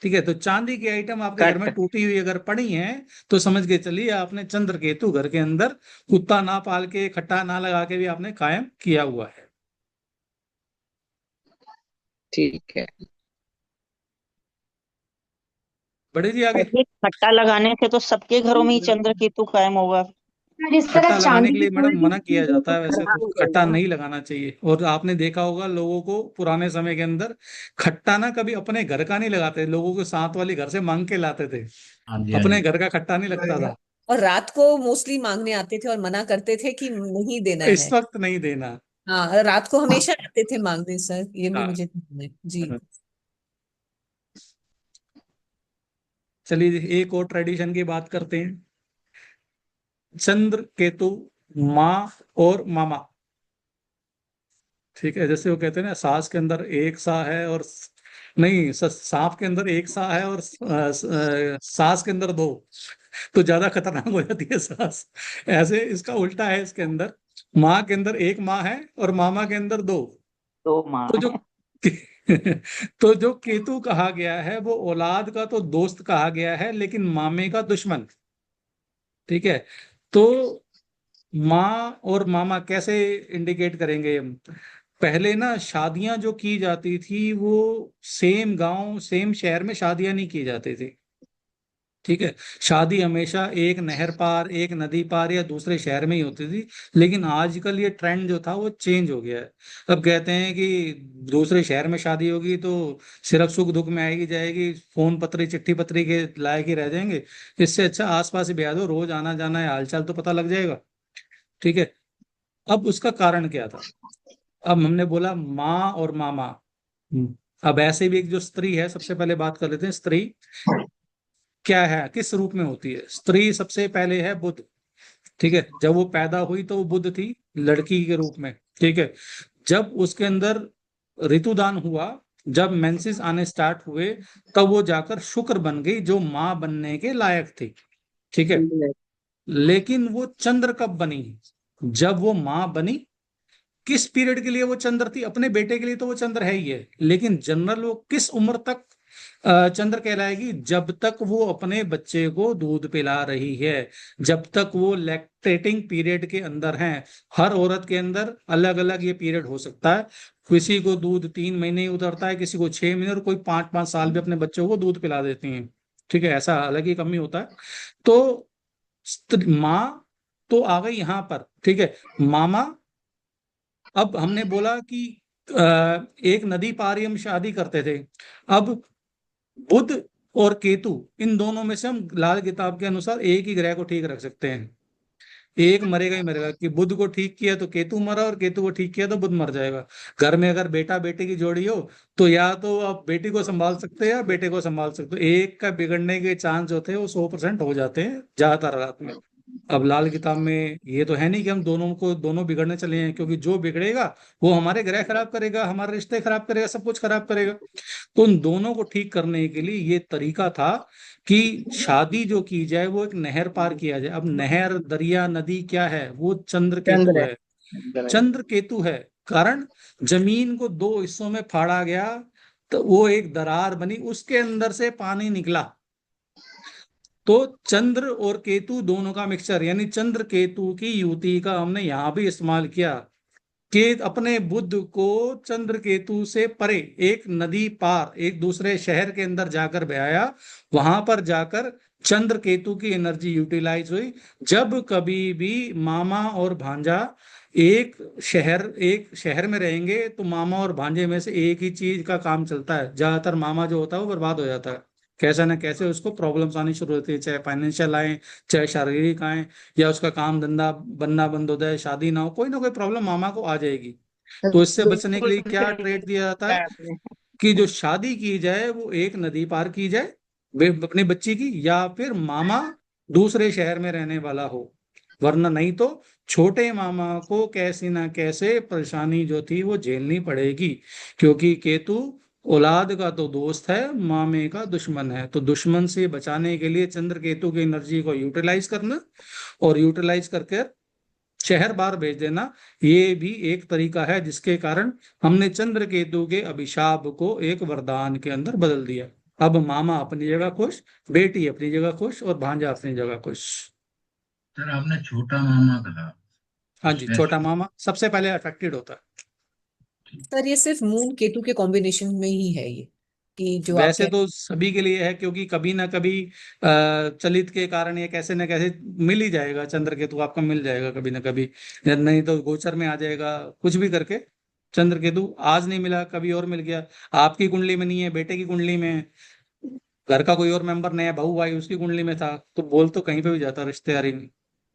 ठीक है, तो चांदी की आइटम आपके घर में कट। टूटी हुई अगर पड़ी है, तो समझ के चलिए आपने चंद्र केतु घर के अंदर कुत्ता ना पाल के, खट्टा ना लगा के भी आपने कायम किया हुआ है। ठीक है। बढ़े जी आगे। और ये खट्टा लगाने से तो सबके घरों में ही चंद्र केतु कायम होगा। जिस तरह खट्टा लगाने चांदी के की लिए मैडम गोल्ड मना की किया चीजों जाता को है, वैसे तो खराब हो खट्टा जाएगा। नहीं लगाना चाहिए। और आपने देखा होगा लोगों को पुराने समय के अंदर खट्टा ना कभी अपने घर का नहीं लगाते, लोगों के साथ वाले घर से मांग के लाते थे, हाँ जी, हाँ अपने जी। घर का खट्टा नहीं लगता था। और रात को मोस्टली मांगने आते थे और मना करते थे कि नहीं देना इस है। वक्त नहीं देना। हाँ, रात को हमेशा आते थे मांगने सर, ये भी हाँ। मुझे ध्यान है जी। चलिए जी, एक और ट्रेडिशन की बात करते हैं। चंद्र केतु, माँ और मामा। ठीक है, जैसे वो कहते हैं ना, सास के अंदर एक सा है और नहीं, सांप के अंदर एक सा है और सास के अंदर दो, तो ज्यादा खतरनाक हो जाती है सास। ऐसे इसका उल्टा है, इसके अंदर माँ के अंदर एक माँ है और मामा के अंदर दो। तो माँ तो जो तो जो केतु कहा गया है वो औलाद का तो दोस्त कहा गया है, लेकिन मामे का दुश्मन। ठीक है। तो माँ और मामा कैसे इंडिकेट करेंगे हम? पहले ना शादियां जो की जाती थी वो सेम गांव सेम शहर में शादियां नहीं की जाती थी। ठीक है, शादी हमेशा एक नहर पार, एक नदी पार या दूसरे शहर में ही होती थी। लेकिन आजकल ये ट्रेंड जो था वो चेंज हो गया है। अब कहते हैं कि दूसरे शहर में शादी होगी तो सिर्फ सुख दुख में आएगी जाएगी, फोन पत्री चिट्ठी पत्री के लायक ही रह जाएंगे। इससे अच्छा आसपास ही ब्याह दो, रोज आना जाना है, हालचाल तो पता लग जाएगा। ठीक है। अब उसका कारण क्या था? अब हमने बोला माँ और मामा। अब ऐसे भी एक जो स्त्री है, सबसे पहले बात कर लेते हैं स्त्री क्या है, किस रूप में होती है। स्त्री सबसे पहले है बुध। ठीक है, जब वो पैदा हुई तो वो बुध थी, लड़की के रूप में। ठीक है, जब उसके अंदर ऋतुदान हुआ जब मेंसेस आने स्टार्ट हुए तब वो जाकर शुक्र बन गई, जो माँ बनने के लायक थी। ठीक है, लेकिन वो चंद्र कब बनी? जब वो माँ बनी। किस पीरियड के लिए वो चंद्र थी? अपने बेटे के लिए तो वो चंद्र है ही है, लेकिन जनरल वो किस उम्र तक चंद्र कहलाएगी? जब तक वो अपने बच्चे को दूध पिला रही है, जब तक वो लैक्टेटिंग पीरियड के अंदर है। हर औरत के अंदर अलग अलग ये पीरियड हो सकता है। किसी को दूध 3 महीने ही उतरता है, किसी को 6 महीने, और कोई 5-5 साल भी अपने बच्चों को दूध पिला देती हैं। ठीक है, ऐसा अलग ही कमी होता है। तो माँ तो आ गई यहाँ पर। ठीक है, मामा। अब हमने बोला कि एक नदी पार ही हम शादी करते थे। अब बुध और केतु, इन दोनों में से हम लाल किताब के अनुसार एक ही ग्रह को ठीक रख सकते हैं। एक मरेगा ही मरेगा, कि बुध को ठीक किया तो केतु मरा, और केतु को ठीक किया तो बुध मर जाएगा। घर में अगर बेटा बेटे की जोड़ी हो तो या तो आप बेटी को संभाल सकते हैं या बेटे को संभाल सकते हो। एक का बिगड़ने के चांस जो थे वो 100% हो जाते हैं ज्यादातर रात में। अब लाल किताब में ये तो है नहीं कि हम दोनों बिगड़ने चले हैं, क्योंकि जो बिगड़ेगा वो हमारे ग्रह खराब करेगा, हमारे रिश्ते खराब करेगा, सब कुछ खराब करेगा। तो उन दोनों को ठीक करने के लिए ये तरीका था कि शादी जो की जाए वो एक नहर पार किया जाए। अब नहर, दरिया, नदी क्या है? वो चंद्र केतु है। चंद्र केतु है, कारण जमीन को 2 हिस्सों में फाड़ा गया तो वो एक दरार बनी, उसके अंदर से पानी निकला। तो चंद्र और केतु दोनों का मिक्सचर, यानी चंद्र केतु की युति का हमने यहां भी इस्तेमाल किया कि अपने बुध को चंद्र केतु से परे एक नदी पार एक दूसरे शहर के अंदर जाकर बहाया। वहां पर जाकर चंद्र केतु की एनर्जी यूटिलाइज हुई। जब कभी भी मामा और भांजा एक शहर में रहेंगे तो मामा और भांजे में से एक ही चीज का काम चलता है। ज्यादातर मामा जो होता है वो बर्बाद हो जाता है, कैसा ना कैसे उसको प्रॉब्लम्स आनी शुरू होती है, चाहे फाइनेंशियल आए, चाहे शारीरिक आए, या उसका काम धंधा बनना बंद हो जाए, शादी ना हो, कोई ना कोई प्रॉब्लम मामा को आ जाएगी। तो इससे बचने के लिए क्या ट्रेड दिया जाता है कि जो शादी की जाए वो एक नदी पार की जाए अपनी बच्ची की, या फिर मामा दूसरे शहर में रहने वाला हो। वरना नहीं तो छोटे मामा को कैसी ना कैसे परेशानी जो थी वो झेलनी पड़ेगी, क्योंकि केतु औलाद का तो दोस्त है, मामे का दुश्मन है। तो दुश्मन से बचाने के लिए चंद्र केतु की एनर्जी को यूटिलाइज करना और यूटिलाइज करके शहर बाहर भेज देना, ये भी एक तरीका है जिसके कारण हमने चंद्र केतु के अभिशाप को एक वरदान के अंदर बदल दिया। अब मामा अपनी जगह खुश, बेटी अपनी जगह खुश, और भांजा अपनी जगह खुश। सर आपने छोटा मामा कहा, हाँ जी, छोटा मामा सबसे पहले अफेक्टेड होता है। सर ये सिर्फ मून केतु के कॉम्बिनेशन में ही है ये, कि जो आप वैसे तो सभी के लिए है, क्योंकि कभी ना कभी चलित के कारण ये कैसे ना कैसे मिल ही जाएगा। चंद्र केतु आपका मिल जाएगा कभी ना कभी, नहीं तो गोचर में आ जाएगा, कुछ भी करके। चंद्र केतु आज नहीं मिला, कभी और मिल गया। आपकी कुंडली में नहीं है, बेटे की कुंडली में है, घर का कोई और मेंबर नया बहू आई उसकी कुंडली में था, तो बोल तो कहीं पे भी जाता रिश्तेदारी में।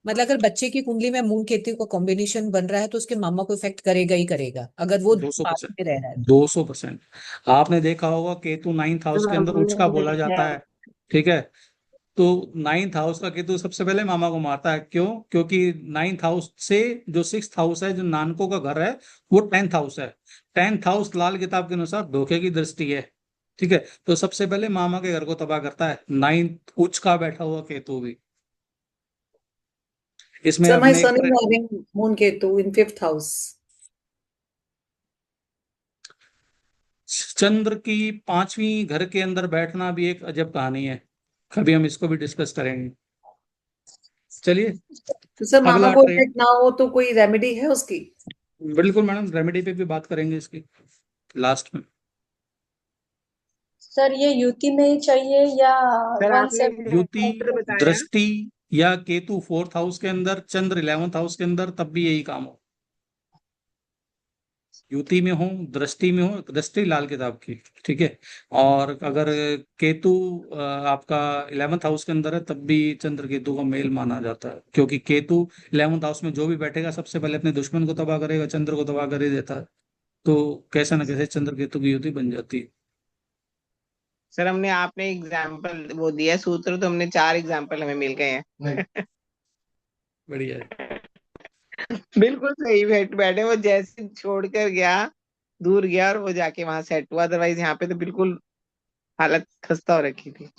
मतलब अगर बच्चे की कुंडली में मून केतु का कॉम्बिनेशन बन रहा है तो उसके मामा को इफेक्ट करेगा ही करेगा, अगर वो पास 200%, में रह रहा है। 200%। आपने देखा होगा केतु 9th हाउस के अंदर उच्च का बोला जाता है। ठीक है, तो 9th हाउस का केतु सबसे पहले मामा को मारता है। क्यों? क्योंकि 9th हाउस से जो 6th हाउस है, जो नानकों का घर है, वो 10th हाउस है। 10th हाउस लाल किताब के अनुसार धोखे की दृष्टि है। ठीक है, तो सबसे पहले मामा के घर को तबाह करता है 9th उच्च का बैठा हुआ केतु भी। इसमें So my अपने son is having moon ketu in 5th house. चंद्र की 5वीं घर के अंदर बैठना भी एक अजब कहानी है, कभी हम इसको भी डिस्कस करेंगे। चलिए, तो सर मामा अगला को ट्रेड। इफेक्ट ना हो तो कोई रेमेडी है उसकी? बिल्कुल मैडम, रेमेडी पे भी बात करेंगे इसकी लास्ट में। सर ये युति में ही चाहिए या सर वन आपने से युति, सूत्र बताया, दृष्टि, या केतु 4th हाउस के अंदर, चंद्र 11th हाउस के अंदर, तब भी यही काम हो। युति में हो, दृष्टि में हो, दृष्टि लाल किताब की। ठीक है, और अगर केतु आपका 11th हाउस के अंदर है तब भी चंद्र केतु का मेल माना जाता है, क्योंकि केतु 11th हाउस में जो भी बैठेगा सबसे पहले अपने दुश्मन को तबाह करेगा, चंद्र को तबाह कर ही देता है। तो कैसा ना कैसे चंद्र केतु की युति बन जाती है। सर हमने आपने एग्जाम्पल वो दिया सूत्र, तो हमने 4 एग्जाम्पल हमें मिल गए हैं। बढ़िया है। बिल्कुल सही बैठे वो जैसे छोड़ कर गया दूर गया और वो जाके वहां सेट हुआ, अदरवाइज यहाँ पे तो बिल्कुल हालत खस्ता हो रखी थी।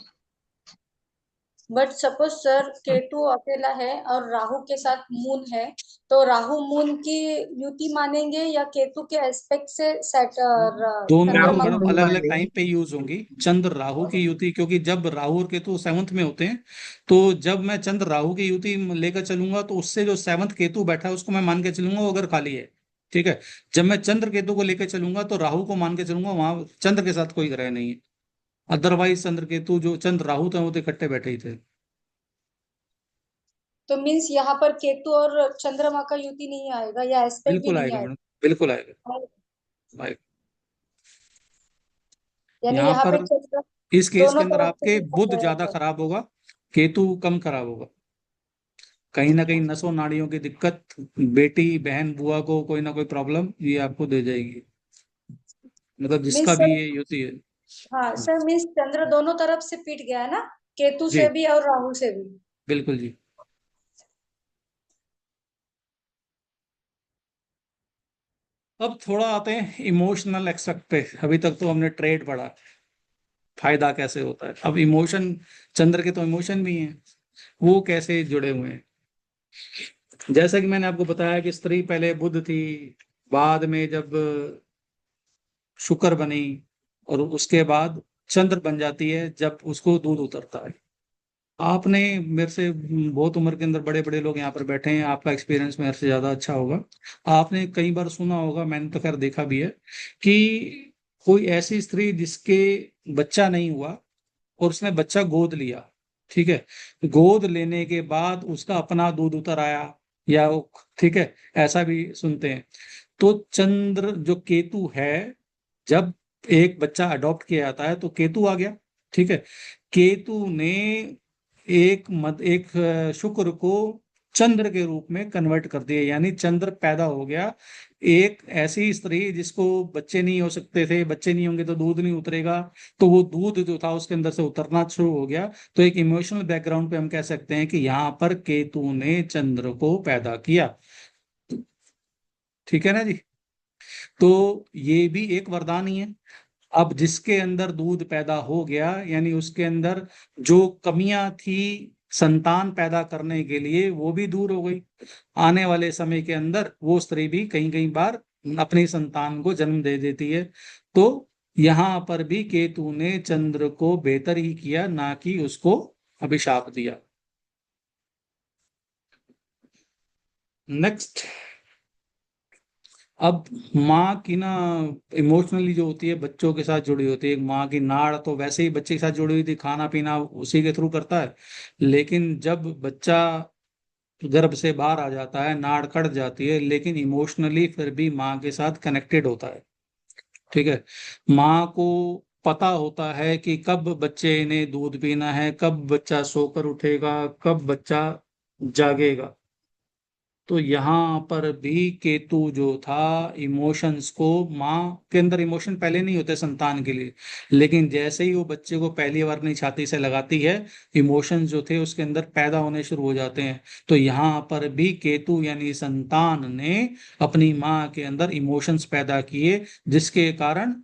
बट सपोज सर केतु अकेला है और राहु के साथ मून है, तो राहु मून की युति मानेंगे या केतु के एस्पेक्ट से दोनों चंद्रमा मैडम को? अलग अलग टाइम पे यूज होंगी। चंद्र राहु की युति, क्योंकि जब राहु और केतु सेवंथ में होते हैं, तो जब मैं चंद्र राहु की युति लेकर चलूंगा तो उससे जो सेवंथ केतु बैठा है उसको मैं मान के चलूंगा वो अगर खाली है। ठीक है। जब मैं चंद्र केतु को लेकर चलूंगा तो राहु को मान के चलूंगा, वहां चंद्र के साथ कोई ग्रह नहीं है। अदरवाइज चंद्र केतु जो चंद्र राहु थे वो तो इकट्ठे बैठे ही थे। तो मीन्स यहाँ पर केतु और चंद्रमा का युति नहीं आएगा या एस्पेक्ट भी बिल्कुल नहीं आएगा मैडम, आएगा? बिल्कुल आएगा। आएगा। यानी यहाँ यहाँ पर पे चंद्र इस केस के दोनों अंदर तरफ से आपके इफेक्ट बुध ज्यादा रहेगा। खराब होगा, केतु कम खराब होगा। कहीं ना कहीं नसों नाड़ियों की दिक्कत, बेटी बहन बुआ को कोई ना कोई प्रॉब्लम ये आपको दे जाएगी, मतलब जिसका मीन्स भी सर, ये युति है। हाँ सर, मीन्स चंद्र दोनों तरफ से पिट गया है ना, केतु से जी भी और राहु से भी। बिल्कुल जी। अब थोड़ा आते हैं इमोशनल एक्सेप्ट पे। अभी तक तो हमने ट्रेड पढ़ा, फायदा कैसे होता है। अब इमोशन, चंद्र के तो इमोशन भी हैं, वो कैसे जुड़े हुए हैं। जैसा कि मैंने आपको बताया कि स्त्री पहले बुध थी, बाद में जब शुक्र बनी, और उसके बाद चंद्र बन जाती है जब उसको दूध उतरता है। आपने मेरे से बहुत उम्र के अंदर बड़े बड़े लोग यहाँ पर बैठे हैं, आपका एक्सपीरियंस मेरे से ज्यादा अच्छा होगा। आपने कई बार सुना होगा, मैंने तो खैर देखा भी है, कि कोई ऐसी स्त्री जिसके बच्चा नहीं हुआ और उसने बच्चा गोद लिया, ठीक है, गोद लेने के बाद उसका अपना दूध उतर आया, या ठीक है, ऐसा भी सुनते हैं। तो चंद्र जो केतु है, जब एक बच्चा अडॉप्ट किया जाता है तो केतु आ गया। ठीक है। केतु ने एक शुक्र को चंद्र के रूप में कन्वर्ट कर दिया, यानी चंद्र पैदा हो गया। एक ऐसी स्त्री जिसको बच्चे नहीं हो सकते थे, बच्चे नहीं होंगे तो दूध नहीं उतरेगा, तो वो दूध जो था उसके अंदर से उतरना शुरू हो गया। तो एक इमोशनल बैकग्राउंड पे हम कह सकते हैं कि यहाँ पर केतु ने चंद्र को पैदा किया। ठीक है ना जी। तो ये भी एक वरदान ही है। अब जिसके अंदर दूध पैदा हो गया, यानी उसके अंदर जो कमियां थी संतान पैदा करने के लिए वो भी दूर हो गई। आने वाले समय के अंदर वो स्त्री भी कहीं कहीं बार अपनी संतान को जन्म दे देती है। तो यहाँ पर भी केतु ने चंद्र को बेहतर ही किया, ना कि उसको अभिशाप दिया। नेक्स्ट, अब माँ की ना इमोशनली जो होती है बच्चों के साथ जुड़ी होती है। माँ की नाड़ तो वैसे ही बच्चे के साथ जुड़ी हुई थी, खाना पीना उसी के थ्रू करता है, लेकिन जब बच्चा गर्भ से बाहर आ जाता है नाड़ कट जाती है, लेकिन इमोशनली फिर भी माँ के साथ कनेक्टेड होता है। ठीक है। माँ को पता होता है कि कब बच्चे ने दूध पीना है, कब बच्चा सोकर उठेगा, कब बच्चा जागेगा। तो यहाँ पर भी केतु जो था इमोशंस को, माँ के अंदर इमोशन पहले नहीं होते संतान के लिए, लेकिन जैसे ही वो बच्चे को पहली बार अपनी छाती से लगाती है, इमोशंस जो थे उसके अंदर पैदा होने शुरू हो जाते हैं। तो यहाँ पर भी केतु यानी संतान ने अपनी माँ के अंदर इमोशंस पैदा किए, जिसके कारण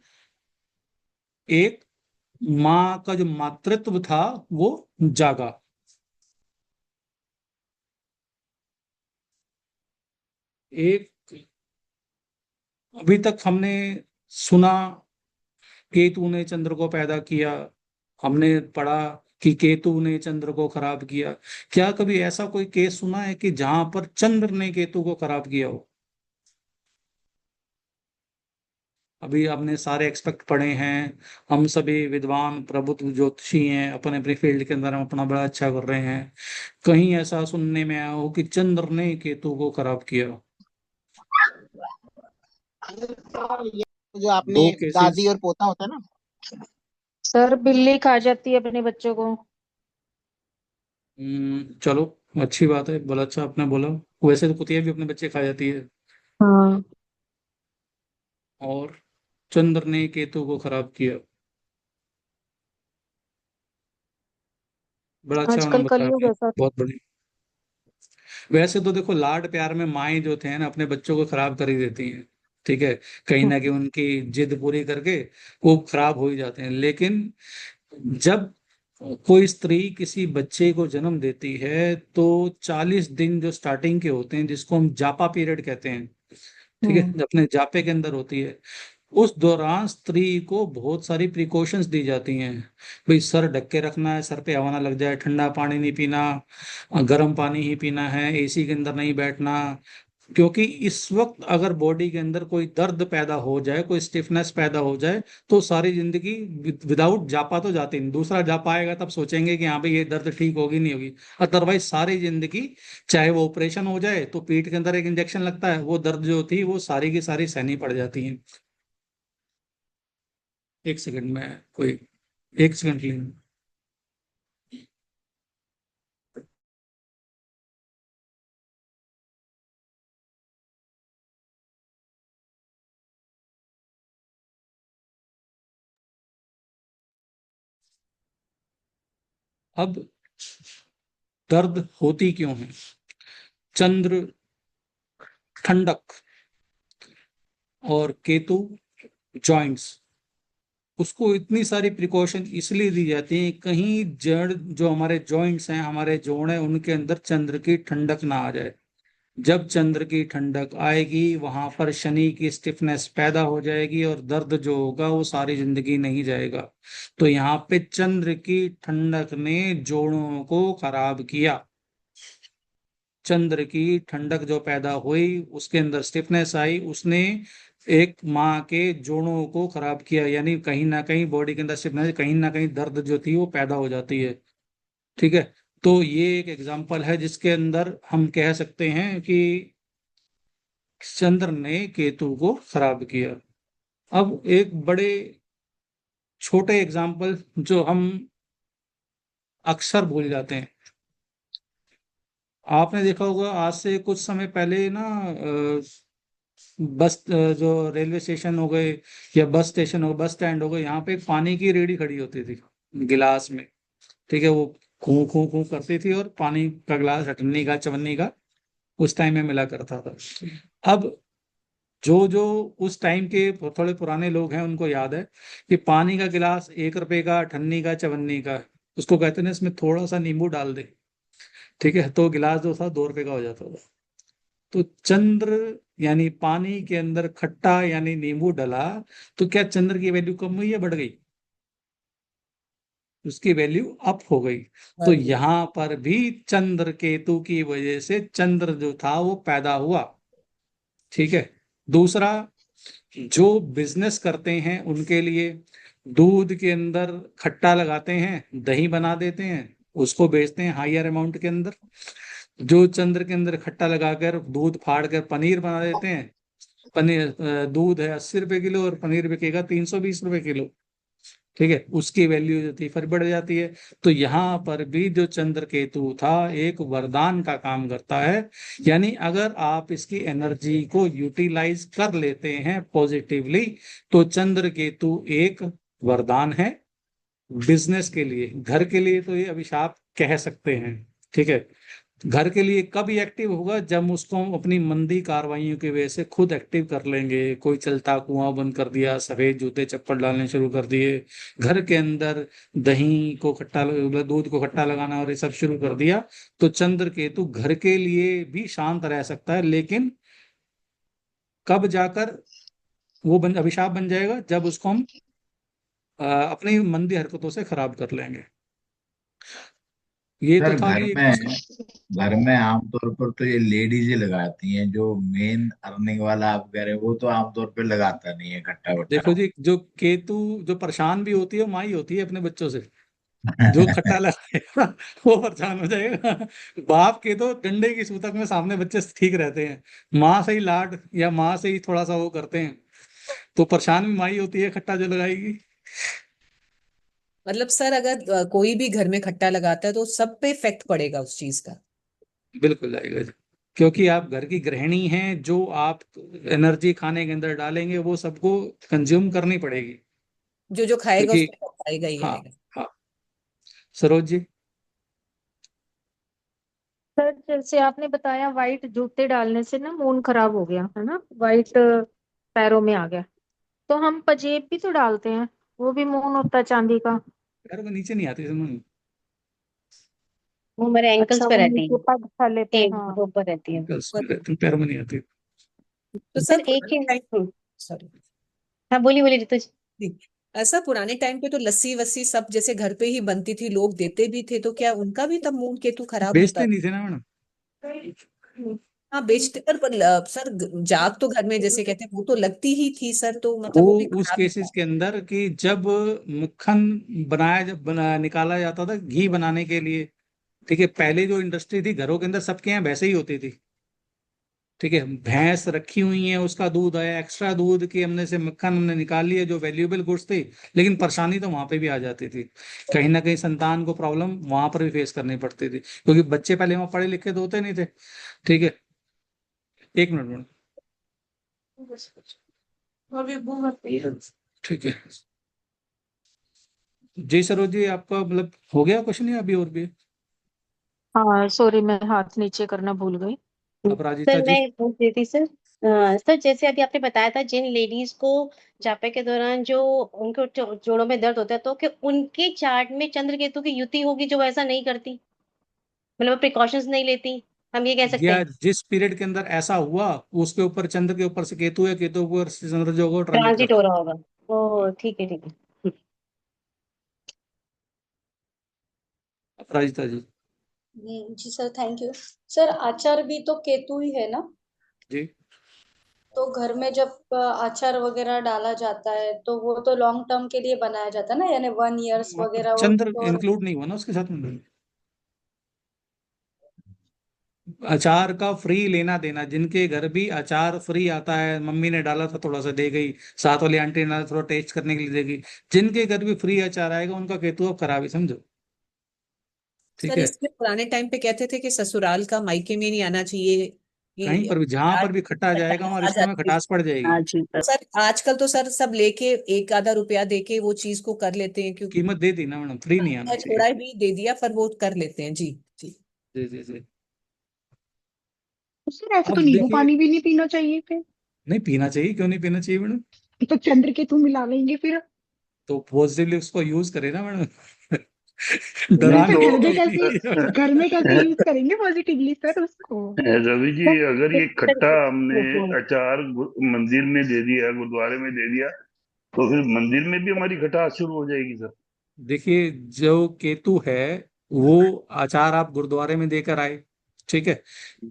एक माँ का जो मातृत्व था वो जागा। एक अभी तक हमने सुना केतु ने चंद्र को पैदा किया, हमने पढ़ा कि केतु ने चंद्र को खराब किया। क्या कभी ऐसा कोई केस सुना है कि जहां पर चंद्र ने केतु को खराब किया हो? अभी आपने सारे एक्सपेक्ट पढ़े हैं, हम सभी विद्वान प्रबुद्ध ज्योतिषी हैं, अपने अपने फील्ड के अंदर हम अपना बड़ा अच्छा कर रहे हैं, कहीं ऐसा सुनने में आया हो कि चंद्र ने केतु को खराब किया? जो आपने दो केसेस। दादी और पोता होता है ना। सर बिल्ली खा जाती है अपने बच्चों को। चलो, अच्छी बात है, बोला, अच्छा आपने बोला। वैसे तो कुतिया भी अपने बच्चे खा जाती है। हाँ। और चंद्र ने केतु को खराब किया, बड़ा अच्छा आजकल उन्होंने बताया कलयुग आपने, ऐसा। बहुत बढ़िया। वैसे तो देखो लाड प्यार में माएं जो थे ना अपने बच्चों को खराब कर ही देती हैं, ठीक है, कहीं ना कहीं उनकी जिद पूरी करके वो खराब हो ही जाते हैं। लेकिन जब कोई स्त्री किसी बच्चे को जन्म देती है तो 40 दिन जो स्टार्टिंग के होते हैं, जिसको हम जापा पीरियड कहते हैं, ठीक है, अपने जापे के अंदर होती है, उस दौरान स्त्री को बहुत सारी प्रिकॉशंस दी जाती हैं। भाई सर ढक के रखना है, सर पे हवा ना लग जाए, ठंडा पानी नहीं पीना, गर्म पानी ही पीना है, एसी के अंदर नहीं बैठना। क्योंकि इस वक्त अगर बॉडी के अंदर कोई दर्द पैदा हो जाए, कोई स्टिफनेस पैदा हो जाए, तो सारी जिंदगी विदाउट जापा तो जाती नहीं, दूसरा जापा आएगा तब सोचेंगे कि हाँ भाई ये दर्द ठीक होगी नहीं होगी। अदरवाइज सारी जिंदगी, चाहे वो ऑपरेशन हो जाए तो पीठ के अंदर एक इंजेक्शन लगता है, वो दर्द जो होती है वो सारी की सारी सहनी पड़ जाती है। एक सेकंड में कोई, एक सेकंड के लिए। अब दर्द होती क्यों है? चंद्र, ठंडक और केतु, जॉइंट्स, उसको इतनी सारी प्रिकॉशन इसलिए दी जाती है कहीं जड़ जो हमारे जॉइंट्स हैं, हमारे जोड़ हैं, उनके अंदर चंद्र की ठंडक ना आ जाए। जब चंद्र की ठंडक आएगी वहां पर शनि की स्टिफनेस पैदा हो जाएगी और दर्द जो होगा वो सारी जिंदगी नहीं जाएगा। तो यहाँ पे चंद्र की ठंडक ने जोड़ों को खराब किया। चंद्र की ठंडक जो पैदा हुई, उसके अंदर स्टिफनेस आई, उसने एक माँ के जोड़ों को खराब किया, यानी कहीं ना कहीं बॉडी के अंदर स्टिफनेस, कहीं ना कहीं दर्द जो थी वो पैदा हो जाती है। ठीक है, तो ये एक एग्जाम्पल है जिसके अंदर हम कह सकते हैं कि चंद्र ने केतु को खराब किया। अब एक बड़े छोटे एग्जाम्पल जो हम अक्सर भूल जाते हैं, आपने देखा होगा आज से कुछ समय पहले ना, बस जो रेलवे स्टेशन हो गए या बस स्टेशन हो, बस स्टैंड हो गए, यहाँ पे एक पानी की रेडी खड़ी होती थी गिलास में। ठीक है, वो खू खू खू करती थी और पानी का गिलास अठन्नी का चवन्नी का उस टाइम में मिला करता था। अब जो जो उस टाइम के थोड़े पुराने लोग हैं उनको याद है कि पानी का गिलास 1 रुपए का, अठन्नी का, चवन्नी का, उसको कहते हैं इसमें थोड़ा सा नींबू डाल दे, ठीक है, तो गिलास जो था 2 रुपए का हो जाता था। तो चंद्र यानी पानी के अंदर खट्टा यानी नींबू डला, तो क्या चंद्र की वैल्यू कम हुई या बढ़ गई? उसकी वैल्यू अप हो गई। तो यहाँ पर भी चंद्र केतु की वजह से चंद्र जो था वो पैदा हुआ। ठीक है, दूसरा, जो बिजनेस करते हैं उनके लिए दूध के अंदर खट्टा लगाते हैं, दही बना देते हैं, उसको बेचते हैं हायर अमाउंट के अंदर। जो चंद्र के अंदर खट्टा लगाकर दूध फाड़ कर पनीर बना देते हैं, पनीर दूध है 80 रुपए किलो और पनीर बिकेगा 320 रुपए किलो। ठीक है, उसकी वैल्यू जो थी फिर बढ़ जाती है। तो यहाँ पर भी जो चंद्र केतु था एक वरदान का काम करता है, यानी अगर आप इसकी एनर्जी को यूटिलाइज कर लेते हैं पॉजिटिवली, तो चंद्र केतु एक वरदान है। बिजनेस के लिए, घर के लिए तो ये अभिशाप कह सकते हैं। ठीक है, घर के लिए कब एक्टिव होगा? जब उसको हम अपनी मंदी कार्रवाइयों की वजह से खुद एक्टिव कर लेंगे। कोई चलता कुआं बंद कर दिया, सफेद जूते चप्पल डालने शुरू कर दिए, घर के अंदर दही को खट्टा, दूध को खट्टा लगाना और ये सब शुरू कर दिया, तो चंद्र केतु घर के लिए भी शांत रह सकता है। लेकिन कब जाकर वो अभिशाप बन जाएगा? जब उसको हम अपनी मंदी हरकतों से खराब कर लेंगे। ये तो सर था घर भी में, घर में आमतौर पर तो ये लेडीज ही लगाती हैं, जो मेन अर्निंग वाला आप कह रहे हैं वो तो आमतौर पर लगाता नहीं है खट्टा देखो वट्टा। जी, जो केतु जो परेशान भी होती है माँ ही होती है अपने बच्चों से। जो खट्टा लगाएगा वो परेशान हो जाएगा। बाप के तो डंडे की सूतक में सामने बच्चे ठीक रहते हैं, माँ से ही लाड या माँ से ही थोड़ा सा वो करते हैं, तो परेशान भी माँ ही होती है खट्टा जो लगाएगी। मतलब सर अगर कोई भी घर में खट्टा लगाता है तो सब पे इफेक्ट पड़ेगा उस चीज का। बिल्कुल आएगा जी, क्योंकि आप घर की गृहिणी हैं, जो आप एनर्जी खाने के अंदर डालेंगे वो सबको कंज्यूम करनी पड़ेगी। जो जो खाएगा क्योंकि उसको तो आएगा ही हाँ, आएगा। हाँ, सरोज जी। सर जैसे आपने बताया वाइट जूते डालने से ना मूड खराब हो गया है ना, वाइट पैरों में आ गया। तो हम पंजेब भी तो डालते हैं, वो भी मून होता है चांदी का। पैरों के नीचे नहीं आती समझ। वो हमारे एंकल्स अच्छा, पे वो रहती नीचे है, पग थले पे, एक हाँ। ऊपर रहती है। पैरों में नहीं आती। तो सर सर एक पुराने ही टाइम, सॉरी, हाँ बोलिए बोलिए रितु जी। ऐसा पुराने टाइम पे तो लस्सी वस्सी सब जैसे घर पे ही बनती थी, लोग देते भी थे, तो क्या उनका भी तब मून केतु खराब होता बेचते है? नहीं थे ना मैडम। हाँ बेचते, पर सर जाग तो घर में जैसे कहते हैं वो तो लगती ही थी सर, तो वो मतलब वो भी उस खराब ही केसेस था। के अंदर कि जब मक्खन निकाला जाता था घी बनाने के लिए, ठीक है, पहले जो इंडस्ट्री थी घरों के अंदर सबके यहाँ वैसे ही होती थी, ठीक है, भैंस रखी हुई है, उसका दूध है, एक्स्ट्रा दूध की हमने से मक्खन हमने निकाल लिया, जो वैल्यूएबल गुड्स थी। लेकिन परेशानी तो वहां पे भी आ जाती थी, कहीं ना कहीं संतान को प्रॉब्लम वहां पर भी फेस करनी पड़ती थी, क्योंकि बच्चे पहले वहां पढ़े लिखे तो होते नहीं थे। ठीक है, एक मिनट मैडम। ठीक है जी सरोज जी, आपका मतलब हो गया क्वेश्चन या अभी और भी है? हाँ सॉरी, मैं हाथ नीचे करना भूल गई। अब राजिता सर जी। मैं पूछ रही थी सर, सर जैसे अभी आपने बताया था जिन लेडीज को जापे के दौरान जो उनको जोड़ों में दर्द होता है, तो कि उनके चार्ट में चंद्र केतु की युति होगी जो ऐसा नहीं करती, मतलब प्रिकॉशंस नहीं लेती, हम ये कह सकते या हैं। जिस पीरियड के अंदर ऐसा हुआ, उसके ऊपर चंद्र के ऊपर से केतु है, केतु के ऊपर से चंद्र जो होगा ट्रांजिट कर। ट्रांजिट हो रहा होगा। ओ ठीक है ठीक है। राजिता जी। जी सर, थैंक यू। सर आचार भी तो केतु ही है ना? जी तो घर में जब अचार वगैरह डाला जाता है तो वो तो लॉन्ग टर्म के लिए बनाया जाता है ना, यानी 1 ईयर्स वहाँ पर वगैरह वो चंद्र तो। इंक्लूड नहीं हुआ ना उसके साथ में। अचार का फ्री लेना देना, जिनके घर भी अचार फ्री आता है, मम्मी ने डाला था थोड़ा सा दे गई, साथ वाली आंटी ने डाला थोड़ा टेस्ट करने के लिए दे गई, जिनके घर भी फ्री अचार आएगा उनका केतु अब खराब ही समझो। ठीक सर है, इसमें पुराने टाइम पे कहते थे कि ससुराल का मायके में नहीं आना चाहिए, कहीं कि पर भी जहां पर भी खट्टा जाएगा वहां आ रिश्तों में जाती है। खटास पड़ जाएगी। हाँ जी सर, आजकल तो सर सब लेके एक आधा रुपया देके वो चीज को कर लेते हैं, क्योंकि कीमत दे दी ना मैडम, फ्री नहीं आना चाहिए। थोड़ा भी दे दिया पर वो कर लेते हैं जी। जी जी जी जी। तो सर ऐसे तो अब नींबू देखिए, पानी भी नहीं पीना चाहिए फिर? नहीं पीना चाहिए, क्यों नहीं पीना चाहिए मैडम? तो चंद्र केतु मिला लेंगे फिर? तो पॉजिटिवली उसको यूज करें ना मैडम। नहीं नहीं तो डराने की घर में कोई कैसे, नहीं है। घर में कैसे यूज करेंगे पॉजिटिवली सर उसको? रवि जी, सर अगर ये खट्टा हमने सर, अचार मंदिर में दे दिया, गुरुद्वारे में दे दिया, तो फिर मंदिर में भी हमारी खटास शुरू हो जाएगी सर। देखिए, जो केतु है वो अचार आप गुरुद्वारे में देकर आए, ठीक है,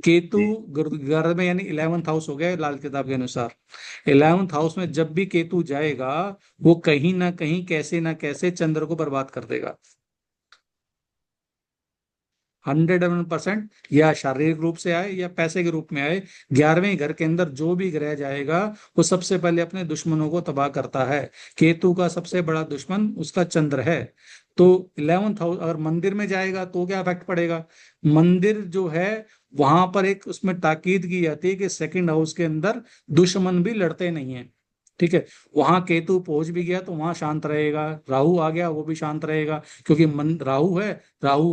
केतु जी। घर में, यानी 11th हाउस हो गया लाल किताब के अनुसार। 11th हाउस में जब भी केतु जाएगा, वो कहीं ना कहीं कैसे ना कैसे चंद्र को बर्बाद कर देगा। 100% या शारीरिक रूप से आए या पैसे के रूप में आए, 11वें घर के अंदर जो भी ग्रह जाएगा वो सबसे पहले अपने दुश्मनों को तबाह करता है। केतु का सबसे बड़ा दुश्मन उसका चंद्र है। तो 11th हाउस अगर मंदिर में जाएगा तो क्या इफेक्ट पड़ेगा? मंदिर जो है वहां पर एक उसमें ताकीद की जाती है कि सेकंड हाउस के अंदर दुश्मन भी लड़ते नहीं है, ठीक है। वहां केतु पहुंच भी गया तो वहां शांत रहेगा, राहु आ गया वो भी शांत रहेगा, क्योंकि राहु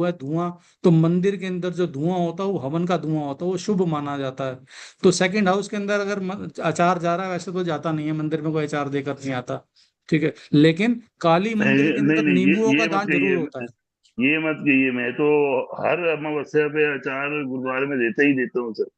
है धुआं। तो मंदिर के अंदर जो धुआं होता है वो हवन का धुआं होता है, वो शुभ माना जाता है। तो सेकंड हाउस के अंदर अगर अचार जा रहा है, वैसे तो जाता नहीं है मंदिर में, कोई अचार देकर नहीं आता, ठीक है, लेकिन काली नहीं मंदिर के नहीं अंदर नहीं, नींबुओं का ये मत दान जरूर कहिए, होता है। ये मत कहिए, मैं तो हर अमावस्या पे अचार गुरुद्वारे में देता ही देता हूँ सर।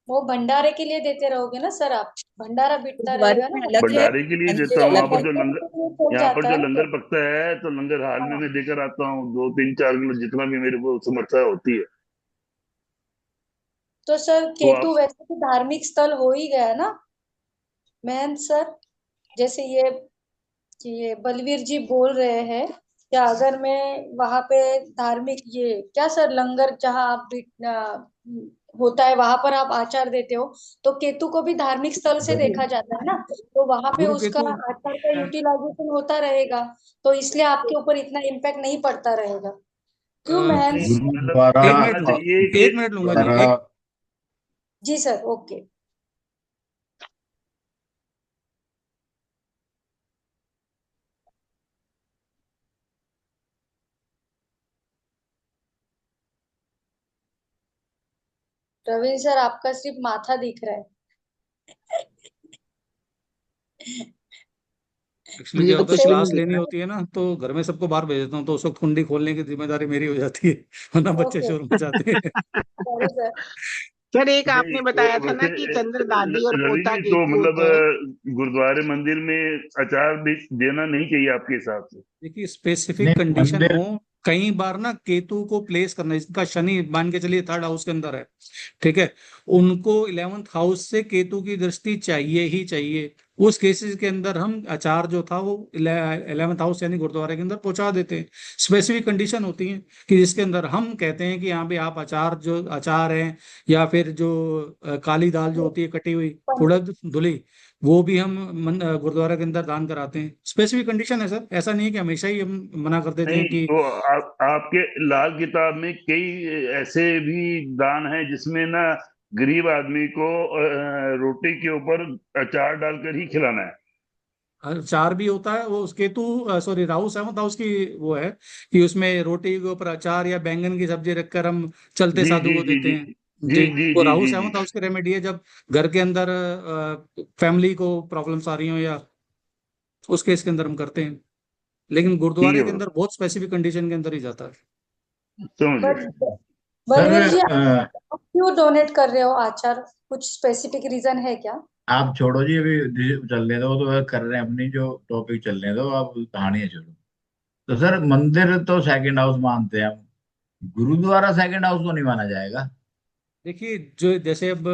वो भंडारे के लिए देते रहोगे ना सर आप? भंडारा बिकता गुरुद्वारे रहेगा ना में वो? अलग है, भंडारे के लिए देता मंदिर हूँ, वहां अलग है। पर जो भंडारे लंगर, के लिए चल यहाँ पर जाता जो है ना लंगर फिर। पकता है तो लंगर हाल में हाँ, मैं देकर आता हूँ, 2 3 4 किलो जितना भी मेरे को समर्था होती है। तो सर तो केतु आप, वैसे तो धार्मिक स्थल हो ही गया ना महेंद्र सर? जैसे ये बलवीर जी बोल रहे हैं, क्या अगर मैं वहां पे धार्मिक ये क्या सर लंगर जहाँ आप होता है वहां पर आप आचार देते हो, तो केतु को भी धार्मिक स्थल से देखा जाता है ना, तो वहां पे गुरु उसका केतु आचार का यूटिलाइजेशन होता रहेगा, तो इसलिए आपके ऊपर इतना इम्पैक्ट नहीं पड़ता रहेगा। क्यों महेंद्र गुरु सर? मतलब द्वारा ये एक मानना मिनट, चाहिए कि एक मिनट लूंगा जी, द्वारा एक। जी सर, ओके। रविंद्र सर आपका सिर्फ माथा दिख रहा है। एक्चुअली मुझे क्या तो होता है, कुछ भी क्लास नहीं लेनी दिख होती है ना तो घर में सबको बाहर भेज देता हूँ, तो उस वक्त कुंडी खोलने की जिम्मेदारी मेरी हो जाती है, वरना बच्चे ओके, शोर मचाते हैं। Sorry sir. सर एक नहीं आपने बताया था ना वैसे कि चंद्र दादी और रवि पोता जी तो केतु मतलब होते हैं। गुरुद्वारे मंदिर में अचार भी देना नहीं चाहिए आपके हिसाब से? देखिए स्पेसिफिक नहीं कंडीशन मंदिर हो, कई बार ना केतु को प्लेस करना, इसका शनि मान के चलिए थर्ड हाउस के अंदर है, ठीक है, उनको 11th हाउस से केतु की दृष्टि चाहिए ही चाहिए। उस केसेस के अंदर हम अचार जो था वो 11th हाउस यानी गुरुद्वारे के अंदर पहुंचा देते हैं। स्पेसिफिक कंडीशन होती है कि जिसके अंदर हम कहते हैं कि यहाँ पे आप अचार जो अचार है, या फिर जो काली दाल जो होती है कटी हुई उड़द धुली, वो भी हम गुरुद्वारा के अंदर दान कराते हैं। स्पेसिफिक कंडीशन है सर, ऐसा नहीं है कि हमेशा ही हम मना कर देते हैं नहीं कि तो आपके लाल किताब में कई ऐसे भी दान हैं जिसमें ना गरीब आदमी को रोटी के ऊपर अचार डालकर ही खिलाना है। अचार भी होता है, वो Ketu sorry Rahu seventh house की वो है कि उसमें रोटी के ऊपर अचार या बैंगन की सब्जी रखकर हम चलते जी साधु जी को जी देते जी हैं। जी जी, जी वो जी राहु जी जी। सेवंथ हाउस की रेमेडी है, जब घर के अंदर फैमिली को प्रॉब्लम्स आ रही हो या उस केस के अंदर हम करते हैं, लेकिन ठीक गुरुद्वारे है के बस, अंदर बहुत स्पेसिफिक कंडीशन के अंदर ही जाता है। समझ बट गया। सर बलवीर जी, आप क्यों डोनेट कर रहे हो आचार? कुछ स्पेसिफिक रीजन है क्या? आप छोड़ो जी, अभी चलने दो, तो कर रहे हैं अपनी जो टॉपिक चलने दो, आप कहानियां छोड़ो। तो सर मंदिर तो सेकंड हाउस मानते हैं हम, गुरुद्वारा सेकंड हाउस तो नहीं माना जाएगा? देखिए जो जैसे अब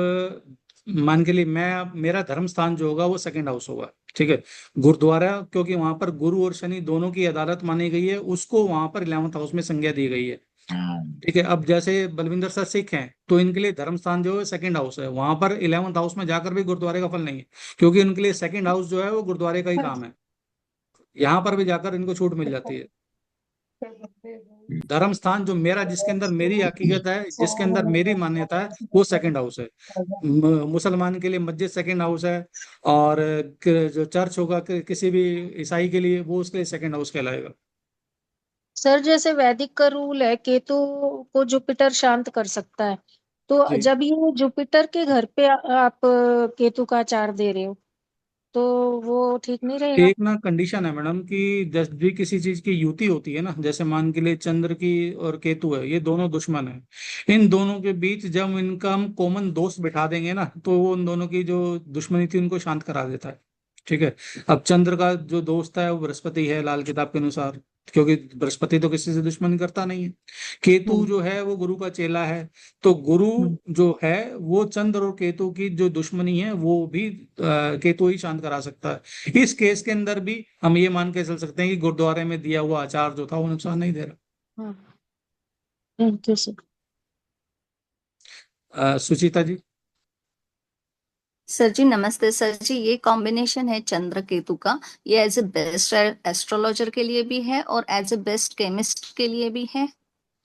मान के लिए मैं, मेरा धर्म स्थान जो होगा वो सेकंड हाउस होगा, ठीक है। गुरुद्वारा क्योंकि वहां पर गुरु और शनि दोनों की अदालत मानी गई है, उसको वहां पर 11th हाउस में संज्ञा दी गई है, हाँ। ठीक है। अब जैसे बलविंदर सर सिख हैं तो इनके लिए धर्म स्थान जो है सेकंड हाउस है, वहां पर 11th हाउस में जाकर भी गुरुद्वारे का फल नहीं है, क्योंकि उनके लिए सेकंड हाउस जो है वो गुरुद्वारे का ही काम है, यहाँ पर भी जाकर इनको छूट मिल जाती है। धर्म स्थान जो मेरा, जिसके अंदर मेरी हकीकत है, जिसके अंदर मेरी मान्यता है, वो सेकंड हाउस है। मुसलमान के लिए मस्जिद सेकंड हाउस है, और जो चर्च होगा किसी भी ईसाई के लिए, वो उसके लिए सेकंड हाउस कहलाएगा। सर जैसे वैदिक का रूल है केतु को जुपिटर शांत कर सकता है, तो जी, जब ये जुपिटर के घर पे आप केतु का आचार दे रहे हो तो वो ठीक नहीं रहेगा? एक ना कंडीशन है मैडम कि जब भी किसी चीज की युति होती है ना, जैसे मान के लिए चंद्र की और केतु है, ये दोनों दुश्मन है, इन दोनों के बीच जब इनका हम कॉमन दोस्त बिठा देंगे ना, तो वो उन दोनों की जो दुश्मनी थी उनको शांत करा देता है, ठीक है। अब चंद्र का जो दोस्त है वो बृहस्पति है लाल किताब के अनुसार, क्योंकि बृहस्पति तो किसी से दुश्मनी करता नहीं है। केतु जो है वो गुरु का चेला है, तो गुरु जो है वो चंद्र और केतु की जो दुश्मनी है वो भी केतु ही शांत करा सकता है। इस केस के अंदर भी हम ये मान के चल सकते हैं कि गुरुद्वारे में दिया हुआ आचार जो था वो नुकसान नहीं दे रहा। Thank you sir. Suchita ji. Sir जी नमस्ते। सर जी ये कॉम्बिनेशन है चंद्र केतु का, ये एज ए बेस्ट एस्ट्रोलॉजर के लिए भी है और एज ए बेस्ट केमिस्ट के लिए भी है।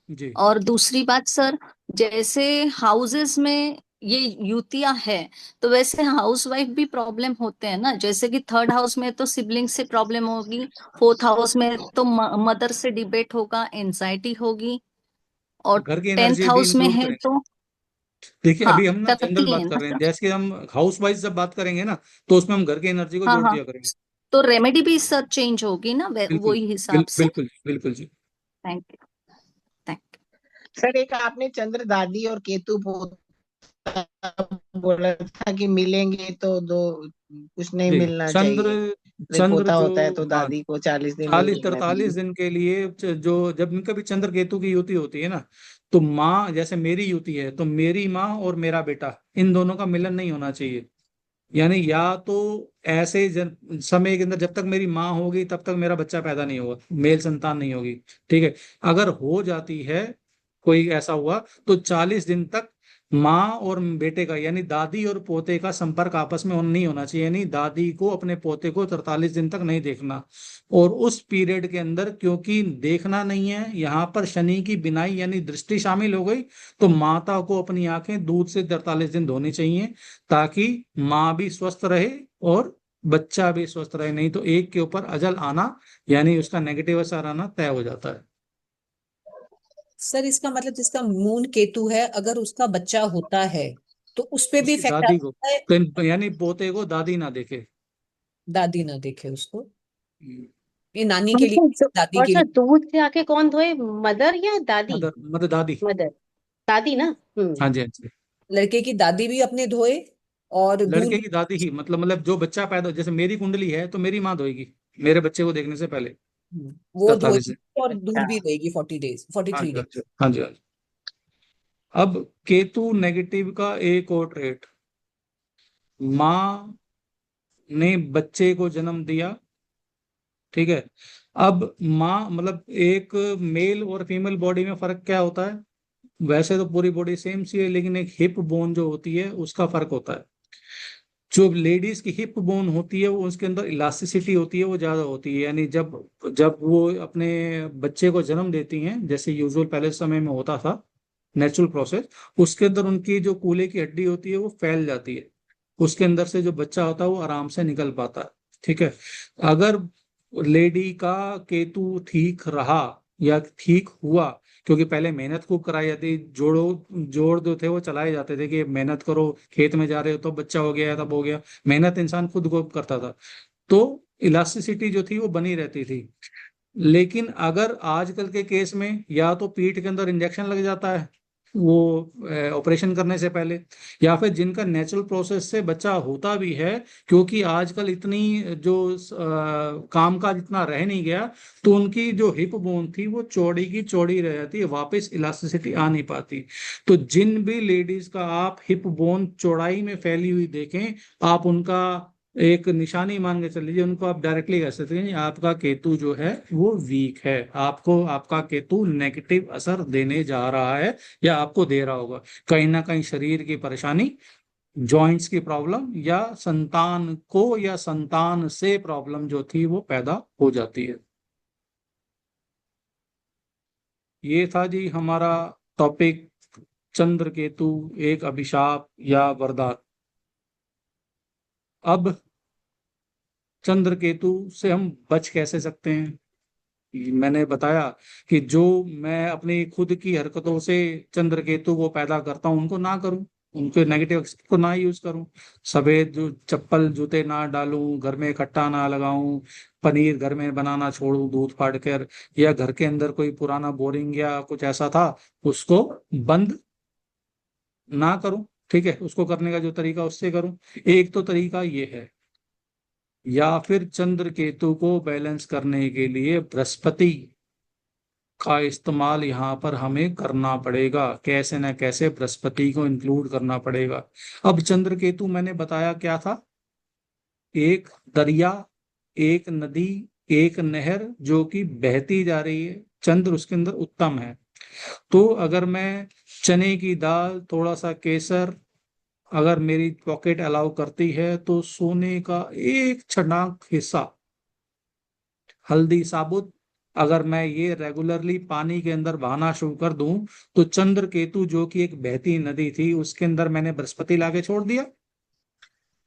जी, और दूसरी बात सर, जैसे हाउसेस में ये युतियां है, तो वैसे हाउस वाइफ भी प्रॉब्लम होते हैं ना, जैसे कि थर्ड हाउस में तो सिबलिंग से प्रॉब्लम होगी, फोर्थ हाउस में तो मदर से डिबेट होगा, एंजाइटी होगी, तो और घर की 10th एनर्जी भी हाउस में इंक्लूड है करें। तो देखिए हाँ अभी हम ना जनरल करती है बात कर ना रहे हैं, सर। जैसे कि हम हाउस वाइज जब बात करेंगे ना, तो उसमें हम घर की एनर्जी को हाँ जोड़ हाँ, दिया करेंगे। तो रेमेडी भी सर चेंज होगी ना बिल्कुल, वही हिसाब से। बिल्कुल बिल्कुल जी। Thank you. थैंक सर एक आपने चंद्र दादी और केतु पोता बोला था कि मिलेंगे तो दो, कुछ नहीं जी, मिलना चंद्र, चाहिए। नहीं चंद्र पोता जो, होता है तो हाँ, दादी को 40 दिन नहीं 40 मिलना 43 चाहिए। दिन के लिए जो जब इनका भी चंद्र केतु की युति होती है ना, तो माँ, जैसे मेरी युति है तो मेरी माँ और मेरा बेटा, इन दोनों का मिलन नहीं होना चाहिए। यानी या तो ऐसे समय के अंदर जब तक मेरी माँ होगी तब तक मेरा बच्चा पैदा नहीं होगा, मेल संतान नहीं होगी, ठीक है। अगर हो जाती है, कोई ऐसा हुआ, तो 40 दिन तक माँ और बेटे का यानी दादी और पोते का संपर्क आपस में नहीं होना चाहिए, यानी दादी को अपने पोते को 43 दिन तक नहीं देखना। और उस पीरियड के अंदर क्योंकि देखना नहीं है, यहाँ पर शनि की बिनाई यानी दृष्टि शामिल हो गई, तो माता को अपनी आंखें दूध से 43 दिन धोनी चाहिए, ताकि माँ भी स्वस्थ रहे और बच्चा भी स्वस्थ रहे, नहीं तो एक के ऊपर अजल आना यानी उसका नेगेटिव असर आना तय हो जाता है। सर इसका मतलब जिसका मून केतु है, अगर उसका बच्चा होता है तो उस पे भी उसकी इफेक्ट दादी को, आता है? तो यानी पोते को दादी ना देखे। दादी ना देखे उसको, हम्म, ये नानी और के लिए, सर दादी और के सर लिए। दूध से आके कौन धोए, मदर या दादी? मदर दादी। मदर, दादी ना। हाँ जी, हाँ जी। लड़के की दादी भी अपने धोए और दूध। लड़के की दादी ही, मतलब जो बच्चा पैदा, जैसे मेरी कुंडली है तो मेरी माँ धोएगी मेरे बच्चे को देखने से पहले वो 43 धोएगी दिन। और दूध भी देगी 40 डेज, हाँ 43 जी, हाँ डेज। जी, हाँ जी, हाँ जी। अब केतु नेगेटिव का एक और ट्रेट, माँ ने बच्चे को जन्म दिया, ठीक है। अब माँ, मतलब एक मेल और फीमेल बॉडी में फर्क क्या होता है? वैसे तो पूरी बॉडी सेम सी है, लेकिन एक हिप बोन जो होती है उसका फर्क होता है। जो लेडीज की हिप बोन होती है वो उसके अंदर इलास्टिसिटी होती है, वो ज्यादा होती है। यानी जब जब वो अपने बच्चे को जन्म देती हैं, जैसे यूजुअल पहले समय में होता था, नेचुरल प्रोसेस, उसके अंदर उनकी जो कूल्हे की हड्डी होती है वो फैल जाती है, उसके अंदर से जो बच्चा होता है वो आराम से निकल पाता है, ठीक है। अगर लेडी का केतु ठीक रहा या ठीक हुआ, क्योंकि पहले मेहनत खूब कराई जाती, जोड़ जो थे वो चलाए जाते थे कि मेहनत करो, खेत में जा रहे हो तो बच्चा हो गया, तब हो गया, मेहनत इंसान खुद को करता था, तो इलास्टिसिटी जो थी वो बनी रहती थी। लेकिन अगर आजकल के केस में या तो पीठ के अंदर इंजेक्शन लग जाता है वो ऑपरेशन करने से पहले, या फिर जिनका नेचुरल प्रोसेस से बच्चा होता भी है, क्योंकि आजकल इतनी जो कामकाज इतना रह नहीं गया, तो उनकी जो हिप बोन थी वो चौड़ी की चौड़ी रह जाती है, वापस इलास्टिसिटी आ नहीं पाती। तो जिन भी लेडीज का आप हिप बोन चौड़ाई में फैली हुई देखें, आप उनका एक निशानी मान के चल लीजिए, उनको आप डायरेक्टली कह सकते हैं आपका केतु जो है वो वीक है, आपको आपका केतु नेगेटिव असर देने जा रहा है या आपको दे रहा होगा। कहीं ना कहीं शरीर की परेशानी, जॉइंट्स की प्रॉब्लम, या संतान को या संतान से प्रॉब्लम जो थी वो पैदा हो जाती है। ये था जी हमारा टॉपिक, चंद्र केतु एक अभिशाप या वरदान। अब चंद्र केतु से हम बच कैसे सकते हैं? मैंने बताया कि जो मैं अपनी खुद की हरकतों से चंद्र केतु को पैदा करता हूं उनको ना करूं, उनके नेगेटिव को ना यूज करूं, सफेद जो चप्पल जूते ना डालूं, घर में खट्टा ना लगाऊं, पनीर घर में बनाना छोड़ूं दूध फाड़ कर, या घर के अंदर कोई पुराना बोरिंग या कुछ ऐसा था उसको बंद ना करूं, ठीक है। उसको करने का जो तरीका उससे करूं, एक तो तरीका ये है। या फिर चंद्र केतु को बैलेंस करने के लिए बृहस्पति का इस्तेमाल यहाँ पर हमें करना पड़ेगा, कैसे न कैसे बृहस्पति को इंक्लूड करना पड़ेगा। अब चंद्र केतु मैंने बताया क्या था? एक दरिया, एक नदी, एक नहर जो कि बहती जा रही है, चंद्र उसके अंदर उत्तम है। तो अगर मैं चने की दाल, थोड़ा सा केसर, अगर मेरी पॉकेट अलाउ करती है तो सोने का एक छटाक हिस्सा, हल्दी साबुत, अगर मैं ये रेगुलरली पानी के अंदर बहाना शुरू कर दूं, तो चंद्र केतु जो कि एक बहती नदी थी उसके अंदर मैंने बृहस्पति लाके छोड़ दिया।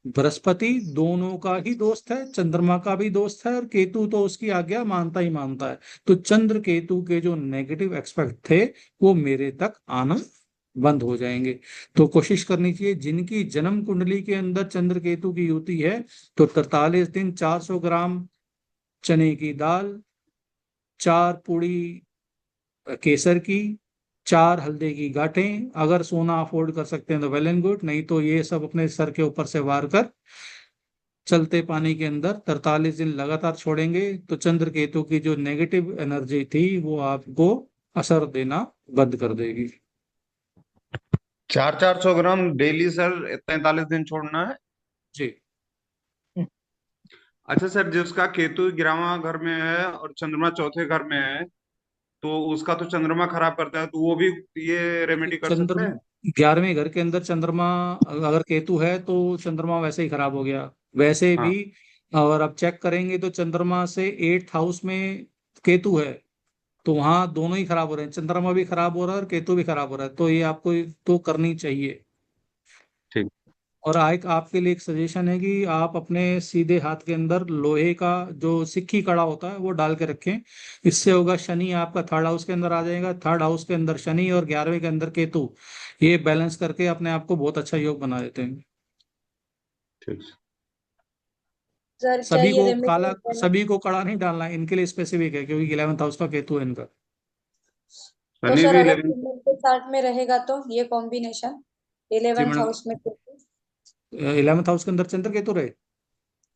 बृहस्पति दोनों का ही दोस्त है, चंद्रमा का भी दोस्त है, और केतु तो उसकी आज्ञा मानता ही मानता है। तो चंद्र केतु के जो नेगेटिव एस्पेक्ट थे वो मेरे तक आना बंद हो जाएंगे। तो कोशिश करनी चाहिए, जिनकी जन्म कुंडली के अंदर चंद्र केतु की युति है, तो 43 दिन 400 ग्राम चने की दाल, 4 पूड़ी केसर की, 4 हल्दी की गांठें, अगर सोना अफोर्ड कर सकते हैं तो वेल एंड गुड, नहीं तो ये सब अपने सर के ऊपर से वार कर चलते पानी के अंदर 43 दिन लगातार छोड़ेंगे, तो चंद्र केतु की जो नेगेटिव एनर्जी थी वो आपको असर देना बंद कर देगी। 400 ग्राम डेली सर, 43 दिन छोड़ना है जी। अच्छा सर, जिसका केतु 11वां घर में है और चंद्रमा चौथे घर में है, तो उसका तो चंद्रमा खराब करता है, तो वो भी ये रेमेडी कर सकते चंद्रमा हैं? 11वें घर के अंदर चंद्रमा अगर केतु है तो चंद्रमा वैसे ही खराब हो गया, वैसे हाँ। भी। और अब चेक करेंगे तो चंद्रमा से 8th हाउस में केतु है, तो वहां दोनों ही खराब हो रहे हैं, चंद्रमा भी खराब हो रहा है और केतु भी खराब हो रहा है, तो ये आपको तो करनी चाहिए। ठीक। और एक आपके लिए एक सजेशन है कि आप अपने सीधे हाथ के अंदर लोहे का जो सिक्की कड़ा होता है वो डाल के रखें। इससे होगा, शनि आपका 3rd हाउस के अंदर आ जाएगा, 3rd हाउस के अंदर शनि और 11वें के अंदर केतु, ये बैलेंस करके अपने आप को बहुत अच्छा योग बना देते हैं। ठीक। सर क्या सभी ये को रेमेडी काला, सभी को कड़ा नहीं डालना है, इनके लिए स्पेसिफिक है क्योंकि 11th हाउस का केतु है इनका। तो शनि सर भी अगर 11। फीमेल के चार्ट में रहेगा तो ये कॉम्बिनेशन जी 11th मैडम, हाउस में केतु? 11th हाउस के अंदर चंद्र केतु रहे।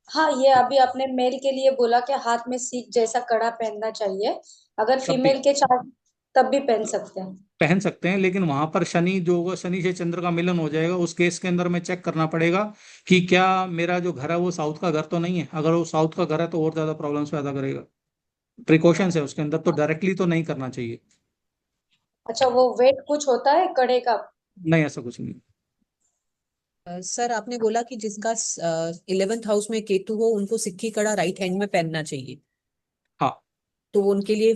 हाँ, ये अभी आपने मेल के लिए बोला कि हाथ में सीख जैसा कड़ा पहनना चाहिए, अगर तब भी फीमेल के चार्ट तब भी पहन सकते हैं। पहन सकते हैं, लेकिन वहां पर शनि जो होगा, शनि से चंद्र का मिलन हो जाएगा, उस केस के अंदर में चेक करना पड़ेगा कि क्या मेरा जो घर है वो साउथ का घर तो नहीं है। अगर वो साउथ का घर है तो और ज्यादा प्रॉब्लम्स पैदा करेगा। प्रिकॉशंस है उसके अंदर, तो डायरेक्टली तो नहीं करना चाहिए। अच्छा, वो वेट कुछ होता है कड़े का? नहीं, ऐसा कुछ नहीं। सर आपने बोला कि जिसका 11th हाउस में केतु हो उनको सिक्की कड़ा राइट हैंड में पहनना चाहिए, हाँ, तो वो उनके लिए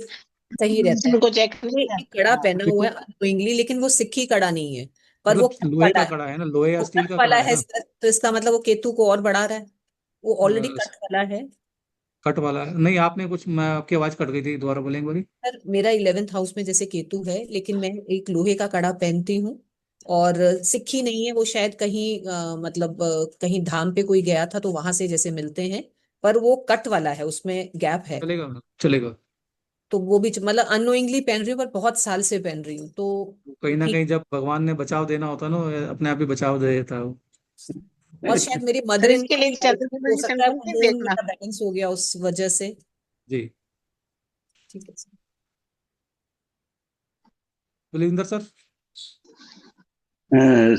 सही रहता है। उनको चेक नहीं ये किया। एक कड़ा हाँ, पहना हुआ देखो, है अनोइंगली, लेकिन वो सिक्की कड़ा नहीं है, पर वो मतलब कट लोहे वाला का है। कड़ा है ना, लोहे या वो स्टील कट का वाला कड़ा है है ना। सर, तो इसका मतलब वो केतु को और बढ़ा रहा है, वो ऑलरेडी अ, कट वाला है। कट वाला है नहीं, आपने कुछ, मैं आपकी आवाज कट गई थी, दोबारा बोलेंगे बोली। सर मेरा 11th हाउस में जैसे केतु है, लेकिन मैं एक लोहे का कड़ा पहनती हूँ, और सिक्की नहीं है वो, शायद कहीं मतलब कहीं धाम पे कोई गया था तो वहां से जैसे मिलते हैं, पर वो कट वाला है, उसमें गैप है। चलेगा मैम, चलेगा। तो वो भी मतलब अनोइंगली पहन रही हूँ, पर बहुत साल से पहन रही हूँ, तो कहीं ना ठीक। कहीं जब भगवान ने बचाव देना होता है ना, वो अपने आप ही बचाव दे देता है वो। और शायद मेरी मदर सर इन इसके लिए चंद्र की हो पोजीशन सकता है तो वो नहीं मून देखना। मेरा बैलेंस हो गया उस वजह से। जी, ठीक है सर। बलविंदर सर।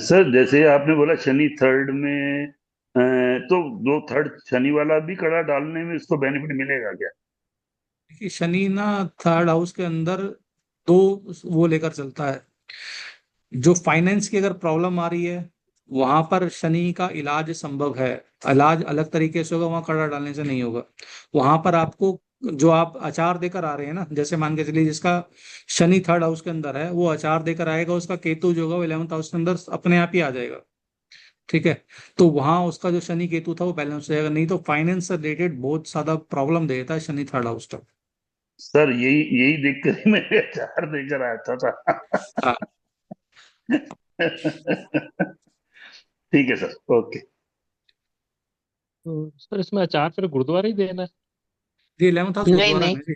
सर जैसे आपने बोला शनि थर्ड में, तो दो थर्ड शनि वाला भी कड़ा डालने में इसको बेनिफिट मिलेगा क्या? देखिए, शनि ना थर्ड हाउस के अंदर दो वो लेकर चलता है। जो फाइनेंस की अगर प्रॉब्लम आ रही है, वहां पर शनि का इलाज संभव है। इलाज अलग तरीके से होगा, वहां कड़ा डालने से नहीं होगा। वहां पर आपको जो आप अचार देकर आ रहे हैं ना, जैसे मान के चलिए जिसका शनि थर्ड हाउस के अंदर है वो अचार देकर आएगा, उसका केतु जो होगा वो 11th हाउस के अंदर अपने आप ही आ जाएगा। ठीक है, तो वहां उसका जो शनि केतु था वो बैलेंस हो जाएगा। नहीं तो फाइनेंस से रिलेटेड बहुत ज्यादा प्रॉब्लम देता है शनि थर्ड हाउस का। सर यही यही देख कर ही मैं अचार देकर आया था। हाँ ठीक है सर, ओके। तो सर इसमें अचार फिर गुरुद्वारा ही देना है? जी, 11th हाउस नहीं गुरुद्वारा है नहीं, ना जी।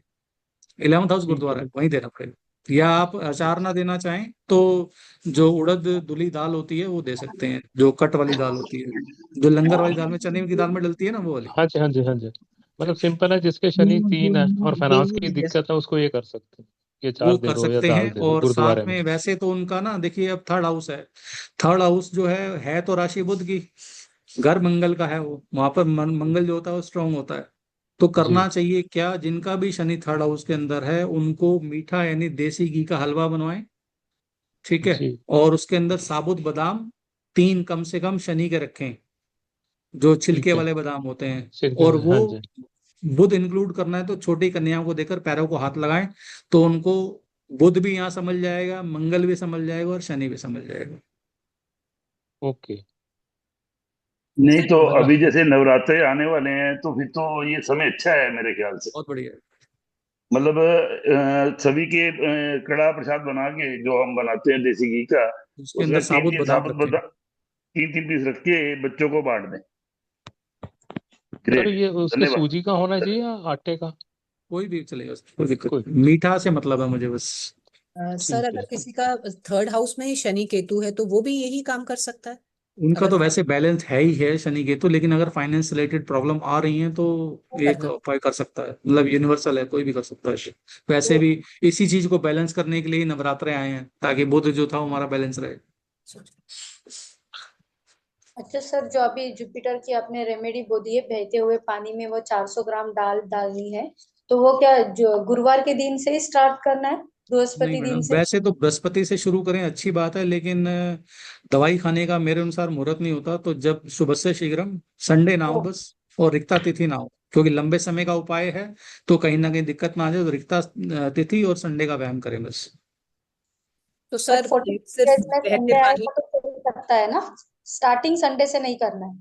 11th हाउस ठीक गुरुद्वारा है। है, वहीं देना पड़ेगा। या आप अचार ना देना चाहें तो जो उड़द धुली दाल होती है वो दे सकते हैं, जो कट वाली दाल होती है, जो लंगर वाली दाल में, चने की दाल में डलती है ना, वो वाली। हाँ जी, हाँ जी, हाँ जी। मतलब सिंपल है, जिसके शनि 3 है और फाइनेंस की दिक्कत है उसको ये कर सकते हैं, ये वो अचार दे कर दो या सकते दाल हैं। दे दो और साथ गुरुद्वारे में। में वैसे तो उनका ना, देखिए अब थर्ड हाउस है। थर्ड हाउस जो है तो राशि बुध की, घर मंगल का है, वो वहां पर मंगल जो होता है वो स्ट्रांग होता है। तो जी करना चाहिए क्या, जिनका भी शनि थर्ड हाउस के अंदर है उनको मीठा यानी देसी घी का हलवा बनवाएं। ठीक है, जी। और उसके अंदर साबुत बादाम 3 कम से कम शनि के रखें, जो छिलके ठीक है, वाले बादाम होते हैं। सिक्के और में, वो हाँ जी। बुध इंक्लूड करना है तो छोटी कन्याओं को देकर पैरों को हाथ लगाएं, तो उनको बुध भी यहाँ समझ जाएगा, मंगल भी समझ जाएगा और शनि भी समझ जाएगा। ओके। नहीं तो मतलब अभी जैसे नवरात्रे आने वाले हैं तो फिर तो ये समय अच्छा है मेरे ख्याल से। बहुत बढ़िया। मतलब सभी के कड़ा प्रसाद बना के जो हम बनाते हैं देसी घी का, उसके उसका अंदर तीन साबुत तीन बादाम साबुत रखें। बदाम, 3 3 पीस रख के बच्चों को बांट दें। सर ग्रेट, ये उसके धन्यवाद। सूजी का होना चाहिए या आटे का? कोई भी चलेगा, कोई दिक्कत कोई, नहीं। मीठा से मतलब है मुझे बस। सर ठीक अगर है। किसी का थर्ड हाउस में ही शनि केतु है तो वो भी यही काम कर सकता है? उनका अगर तो वैसे बैलेंस है ही है शनि केतु, लेकिन अगर फाइनेंस रिलेटेड प्रॉब्लम आ रही है तो वो एक करना। उपाय कर सकता है, मतलब यूनिवर्सल है, कोई भी कर सकता है। वैसे वो भी इसी चीज को बैलेंस करने के लिए ही नवरात्रे आए हैं, ताकि बुध जो था वो हमारा बैलेंस रहे। अच्छा सर, जो अभी जुपिटर की आपने रेमेडी बोली है, बहते हुए पानी में वो 400 ग्राम दाल डालनी है, तो वो क्या जो गुरुवार के दिन से ही स्टार्ट करना है, नहीं बृहस्पति दिन मैडम, से? वैसे तो बृहस्पति से शुरू करें, अच्छी बात है, लेकिन दवाई खाने का मेरे अनुसार मुहूर्त नहीं होता। तो जब सुबह से शीघ्रम, संडे ना हो ओ, बस, और रिक्ता तिथि ना हो, क्योंकि लंबे समय का उपाय है। तो कहीं ना कहीं दिक्कत ना आ जाए, तो रिक्ता तिथि और संडे का व्यायाम करें बस। तो बट सर 14 सिर्फ डेज में बहते संडे पानी। आएगा तो चल सकता है ना? स्टार्टिंग संडे से नहीं करना है?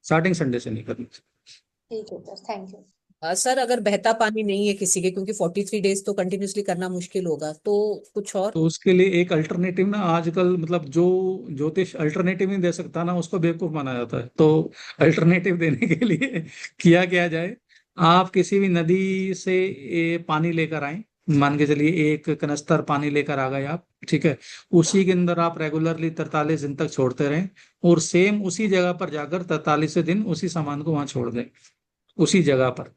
स्टार्टिंग संडे से नहीं करनी। ठीक है सर, थैंक यू। सर अगर बहता पानी नहीं है किसी के, क्योंकि 43 डेज तो कंटिन्यूअसली करना मुश्किल होगा, तो कुछ और। तो उसके लिए एक अल्टरनेटिव ना, आजकल मतलब जो ज्योतिष अल्टरनेटिव नहीं दे सकता ना, उसको बेवकूफ माना जाता है। तो अल्टरनेटिव देने के लिए किया क्या जाए, आप किसी भी नदी से पानी लेकर आए, मान के चलिए एक कनस्तर पानी लेकर आ गए आप, ठीक है। उसी के अंदर आप रेगुलरली 43 दिन तक छोड़ते रहें, और सेम उसी जगह पर जाकर 43 दिन उसी सामान को वहां छोड़ दें, उसी जगह पर।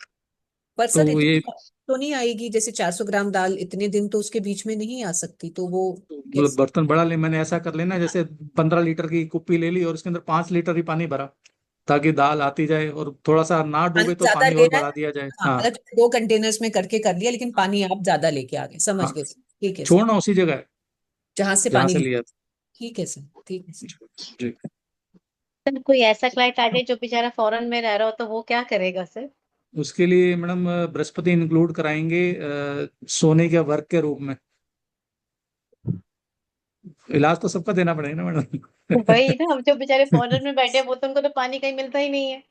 पर तो सर ये इतनी तो नहीं आएगी, जैसे 400 ग्राम दाल इतने दिन तो उसके बीच में नहीं आ सकती, तो वो मतलब बर्तन बड़ा ले, मैंने ऐसा कर लेना, जैसे 15 लीटर की कुप्पी ले ली और उसके अंदर 5 लीटर ही पानी भरा, ताकि दाल आती जाए, और थोड़ा सा ना पानी डूबे तो ज्यादा पानी और लेना है। बढ़ा दिया जाए। हाँ, हाँ मतलब 2 कंटेनर्स में करके कर लिया, लेकिन पानी आप ज्यादा लेके आ गए, समझ हाँ, गए सर। ठीक है सर, छोड़ना उसी जगह है जहां से जहां पानी से लिया था। ठीक है सर, ठीक है सर। जी। सर कोई ऐसा क्लाइंट आ जाए जो बेचारा फॉरेन में रह रहा हो, तो वो क्या करेगा सर? उसके लिए मैडम बृहस्पति इंक्लूड कराएंगे सोने के वर्क के रूप में। इलाज तो सबका देना पड़ेगा ना मैडम। वही ना, हम जो बेचारे फॉरेन में बैठे हैं, वो तो उनको तो पानी कहीं मिलता ही नहीं है।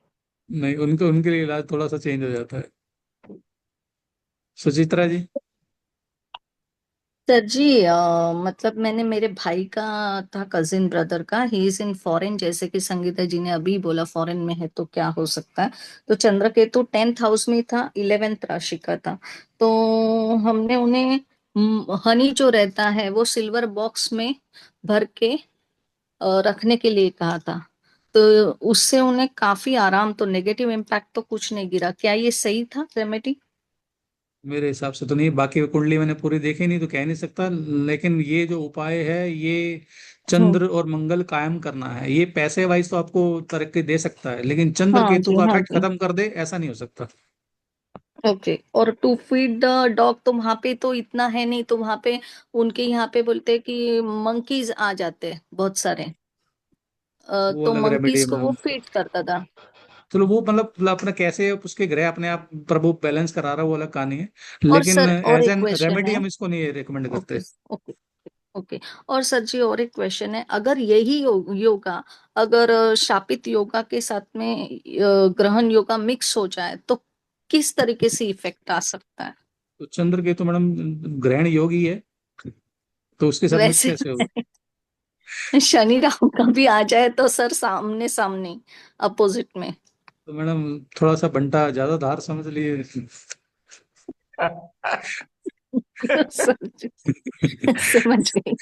नहीं, उनको उनके लिए इलाज थोड़ा सा चेंज हो जाता है। सुचित्रा जी। सर जी, मतलब मैंने मेरे भाई का था, कजिन ब्रदर का, ही इज इन फॉरेन, जैसे कि संगीता जी ने अभी बोला फॉरेन में है तो क्या हो सकता है। तो चंद्रकेतु 10th हाउस में था, 11th राशि का था। तो हमने उन्हें हनी जो रहता है वो सिल्वर बॉक्स में भर के रखने के लिए कहा था। तो उससे उन्हें काफी आराम, तो नेगेटिव इम्पैक्ट तो कुछ नहीं गिरा। क्या ये सही था रेमेडी? मेरे हिसाब से तो नहीं, बाकी कुंडली मैंने पूरी देखी नहीं तो कह नहीं सकता, लेकिन ये जो उपाय है, ये हम्म। चंद्र और मंगल कायम करना है। ये पैसे वाइज तो आपको तरक्की दे सकता है, लेकिन चंद्र हाँ केतु जी, का हाँ इफेक्ट जी। खत्म कर दे, ऐसा नहीं हो सकता। ओके। और टू फीड द डॉग, तो वहां पे तो इतना है नहीं, तो वहां पे उनके यहाँ पे बोलते हैं कि मंकीज आ जाते हैं बहुत सारे। वो तो अलग रेमेडी मंकीज है को वो मैम। फीड करता था। चलो वो मतलब अपना कैसे उसके ग्रह अपने आप प्रभु बैलेंस करा रहा है, वो अलग कहानी है, और लेकिन सर और एज एक एन क्वेश्चन रेमेडी है। हम इसको नहीं रिकमेंड करते। Okay, okay, okay. और सर जी, और एक क्वेश्चन है, अगर यही योगा अगर शापित योगा के साथ में ग्रहण योगा मिक्स हो जाए तो किस तरीके से इफेक्ट आ सकता है? तो चंद्र केतु मैडम ग्रहण योगी है, तो उसके साथ मिक्स वैसे कैसे होगा? शनि राहु का भी आ जाए तो सर सामने सामने, अपोजिट में। तो मैडम थोड़ा सा बंटा ज्यादा धार समझ लिए। सर जी, समझ गई।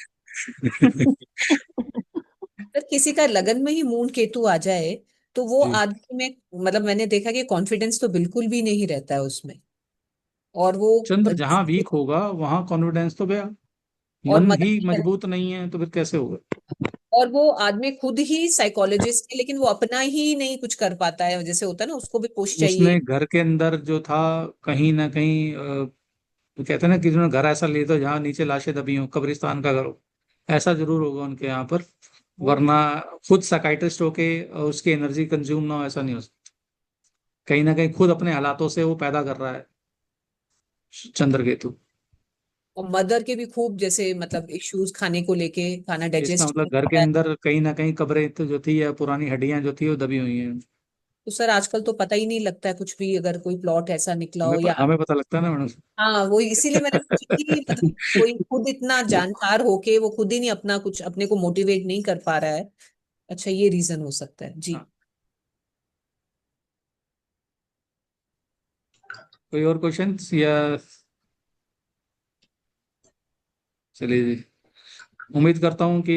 अगर किसी का लगन में ही मून केतु आ जाए, तो वो जी। आदमी में, मतलब मैंने देखा कि कॉन्फिडेंस तो बिल्कुल भी नहीं रहता है उसमें। और वो चंद्र जहां वीक होगा वहां कॉन्फिडेंस तो गया, और मन मदद ही भी करे। मजबूत नहीं है तो फिर कैसे होगा? और वो आदमी खुद ही साइकोलॉजिस्ट है, लेकिन वो अपना ही नहीं कुछ कर पाता है, जैसे होता है ना, उसको भी पुश चाहिए। उसने घर के अंदर जो था, कहीं ना कहीं वो कहते हैं ना कि उन्होंने घर ऐसा ले दो जहाँ नीचे लाशें दबी हो, कब्रिस्तान का घर हो, ऐसा जरूर होगा उनके यहाँ पर। वरना खुद साइकाइट्रिस्ट होके उसकी एनर्जी कंज्यूम ना हो, ऐसा नहीं हो सकता। कहीं ना कहीं खुद अपने हालातों से वो पैदा कर रहा है चंद्र केतु। और मदर के भी खूब, जैसे मतलब इश्यूज, खाने को लेके, खाना इसका डाइजेस्ट मतलब नहीं घर के होता है। अंदर कहीं ना कहीं कब्रें तो जो थी, या पुरानी हड्डियां जो थी वो दबी हुई हैं। तो सर आजकल तो पता ही नहीं लगता है कुछ भी, अगर कोई प्लॉट ऐसा निकला हो या। हमें पता लगता है ना मैडम। हाँ, वो इसीलिए मैंने पूछा कि मतलब कोई खुद इतना जानकार होके वो खुद ही नहीं अपना कुछ अपने को मोटिवेट नहीं कर पा रहा है। अच्छा, ये रीजन हो सकता है जी। हाँ। कोई और क्वेश्चन या? चलिए जी, उम्मीद करता हूँ कि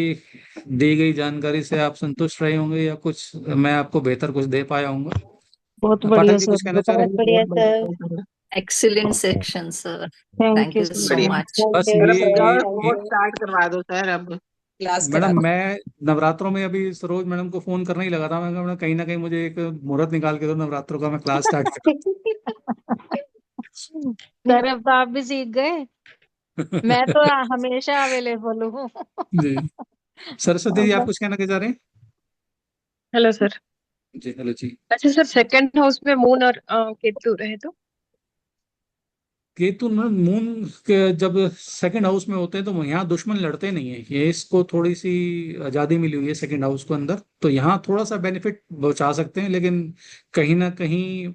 दी गई जानकारी से आप संतुष्ट रहे होंगे, या कुछ मैं आपको बेहतर कुछ दे पाया बहुत हूँ। बढ़िया पाठक जी सर, कुछ कहना चाह रहे बहुत हैं? बढ़िया सर। बताइए। Excellent section sir, thank thank you you sir. So बढ़िया। मच। थैंक बस यू सर ये अब जाओ, ये, सर, थैंक ये होमवर्क स्टार्ट करवा दो सर अब। क्लास करा मैडम दो। मैं नवरात्रों में अभी सरोज मैडम को फोन करने ही लगा था, मैं कहा मैडम कहीं ना कहीं मुझे एक मुहूर्त निकाल के दो नवरात्रों का, मैं क्लास स्टार्ट सर अब तो आप भी सीख गए, मैं तो हमेशा अवेलेबल हूँ। जी। सरस्वती जी, आप कुछ कहना क्या चाह रहे हैं? Hello sir. जी हेलो जी। अच्छा सर, सेकंड हाउस में मून और केतु रहे तो? केतु न मून के जब सेकंड हाउस में होते हैं तो यहाँ दुश्मन लड़ते नहीं है, ये इसको थोड़ी सी आजादी मिली हुई है सेकंड हाउस को अंदर, तो यहाँ थोड़ा सा बेनिफिट बचा सकते हैं, लेकिन कहीं ना कहीं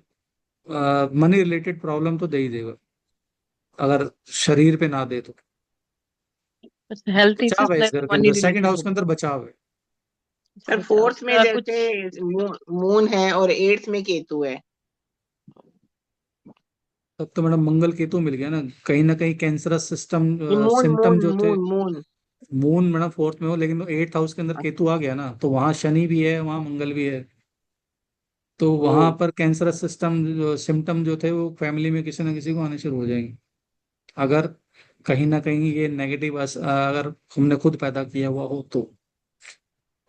मनी रिलेटेड प्रॉब्लम तो दे ही देगा, अगर शरीर पे ना दे तो। हेल्थ इश्यूज बचाव है इस लाइक घर के मनी अंदर, सेकंड रिलेटेड हाउस के अंदर बचाव है। सर अच्छा 4th में कुछ जैसे मून है और 8th में केतु है। तब तो मैडम मंगल केतु मिल गया ना कहीं cancerous system moon symptom moon जो थे। Moon moon moon madam fourth में हो, लेकिन तो एट्थ हाउस के अंदर केतु आ गया ना, तो वहां शनि भी है, वहां मंगल भी है, तो ओ वहां पर कैंसरस सिस्टम सिम्टम जो थे वो फैमिली में किसी ना किसी को आने शुरू हो जाएंगे, अगर कहीं ना कहीं ये नेगेटिव अगर हमने खुद पैदा किया हुआ हो तो।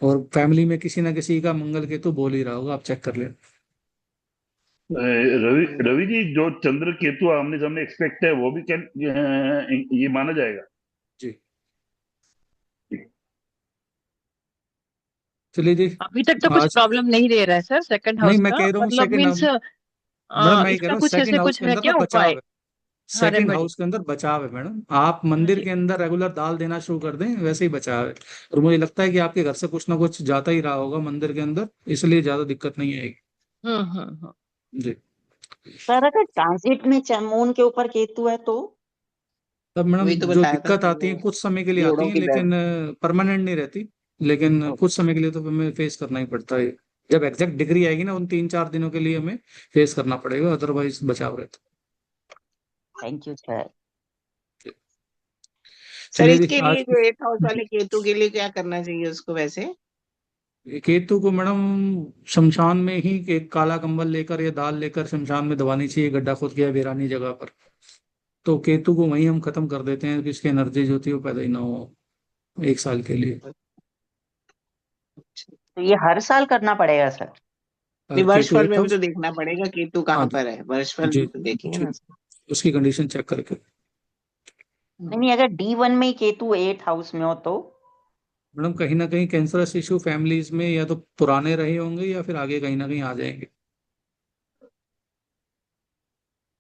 और फैमिली में किसी ना किसी का मंगल केतु बोल ही रहा होगा, आप चेक कर लें। रवि रवि जी, जो चंद्र केतु आमने सामने एक्सपेक्ट है वो भी क्या ये माना जाएगा? जी चलिए जी। अभी तक तो कुछ आज प्रॉब्लम नहीं दे रहा है सर सेकंड नहीं, हाउस मैं का, कह रहा हूँ मतलब सेकंड, मीन्स मैडम मैं ये कह इसका रहा हूँ कुछ सेकंड ऐसे हाउस कुछ के है अंदर ना क्या बचाव उपाय? है। हाँ सेकंड रेमेडी। हाउस के अंदर बचाव है मैडम, आप हाँ मंदिर जी। के अंदर रेगुलर दाल देना शुरू कर दें, वैसे ही बचाव है। और मुझे लगता है कि आपके घर से कुछ ना कुछ जाता ही रहा होगा मंदिर के अंदर, इसलिए ज्यादा दिक्कत नहीं आएगी। हाँ। जी। सर अगर ट्रांजिट में मून के ऊपर केतु है तो? तब मैडम वही तो जो बताया था दिक्कत सर आती ने, है कुछ समय के लिए आती जोड़ों है, की लेकिन दर्द। परमानेंट नहीं रहती, लेकिन कुछ समय के लिए तो हमें फेस करना ही पड़ता है। जब एग्जैक्ट डिग्री आएगी ना, उन 3-4 दिनों के लिए हमें फेस करना पड़ेगा, अदरवाइज बचाव रहता थैंक यू सर। है। सर चलिए जी इसके लिए आज जो 8th हाउस वाले केतु के लिए क्या करना चाहिए उसको वैसे? केतु को मैडम शमशान में ही एक काला कंबल लेकर या दाल लेकर शमशान में दबानी चाहिए, गड्ढा खोद के या वीरानी जगह पर। तो केतु को वहीं हम खत्म कर देते हैं कि इसकी एनर्जी जो थी वो पैदा ही ना हो 1 साल के लिए। तो ये हर साल करना पड़ेगा सर? नहीं, केतु वर्षफल एट में भी हाउस। तो देखना पड़ेगा केतु हाँ कहाँ पर है, वर्षफल जी भी तो देखेंगे जी, ना। उसकी कंडीशन चेक करके। नहीं नहीं, अगर D1 में ही केतु 8th हाउस में हो तो? मैडम कहीं ना कहीं कैंसरस इशू फैमिलीज में या तो पुराने रहे होंगे या फिर आगे कहीं ना कहीं आ जाएंगे।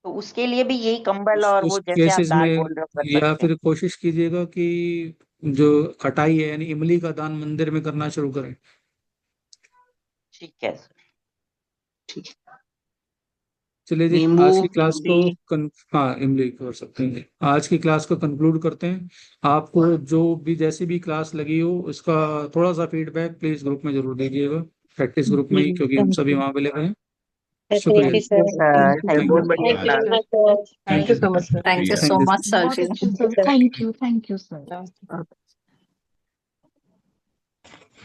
तो उसके लिए भी यही कंबल और उस वो जैसे आप केसेस दाल में बोल रहे हो कर या सकते हैं? फिर कोशिश कीजिएगा कि जो खटाई है यानी इमली का दान मंदिर में करना शुरू करें। ठीक है सर। ठीक है। चलिए जी नींबू, आज की क्लास को इमली। हाँ इमली कर सकते हैं जी। आज की क्लास को कंक्लूड करते हैं। आपको जो भी जैसी भी क्लास लगी हो उसका थोड़ा सा फीडबैक प्लीज ग्रुप में जरूर दीजिएगा, प्रैक्टिस ग्रुप में ही, क्योंकि हम सभी वहाँ अवेलेबल हैं। शुक्रिया थैंक यू जी। ठीक है सर। सर, सर थैंक बहुत यू। बढ़िया thank you class. Very much sir. Thank you so much sir. Thank you thank so you. Much sir बहुत जी। अच्छे सर, थैंक यू सर। नमस्ते।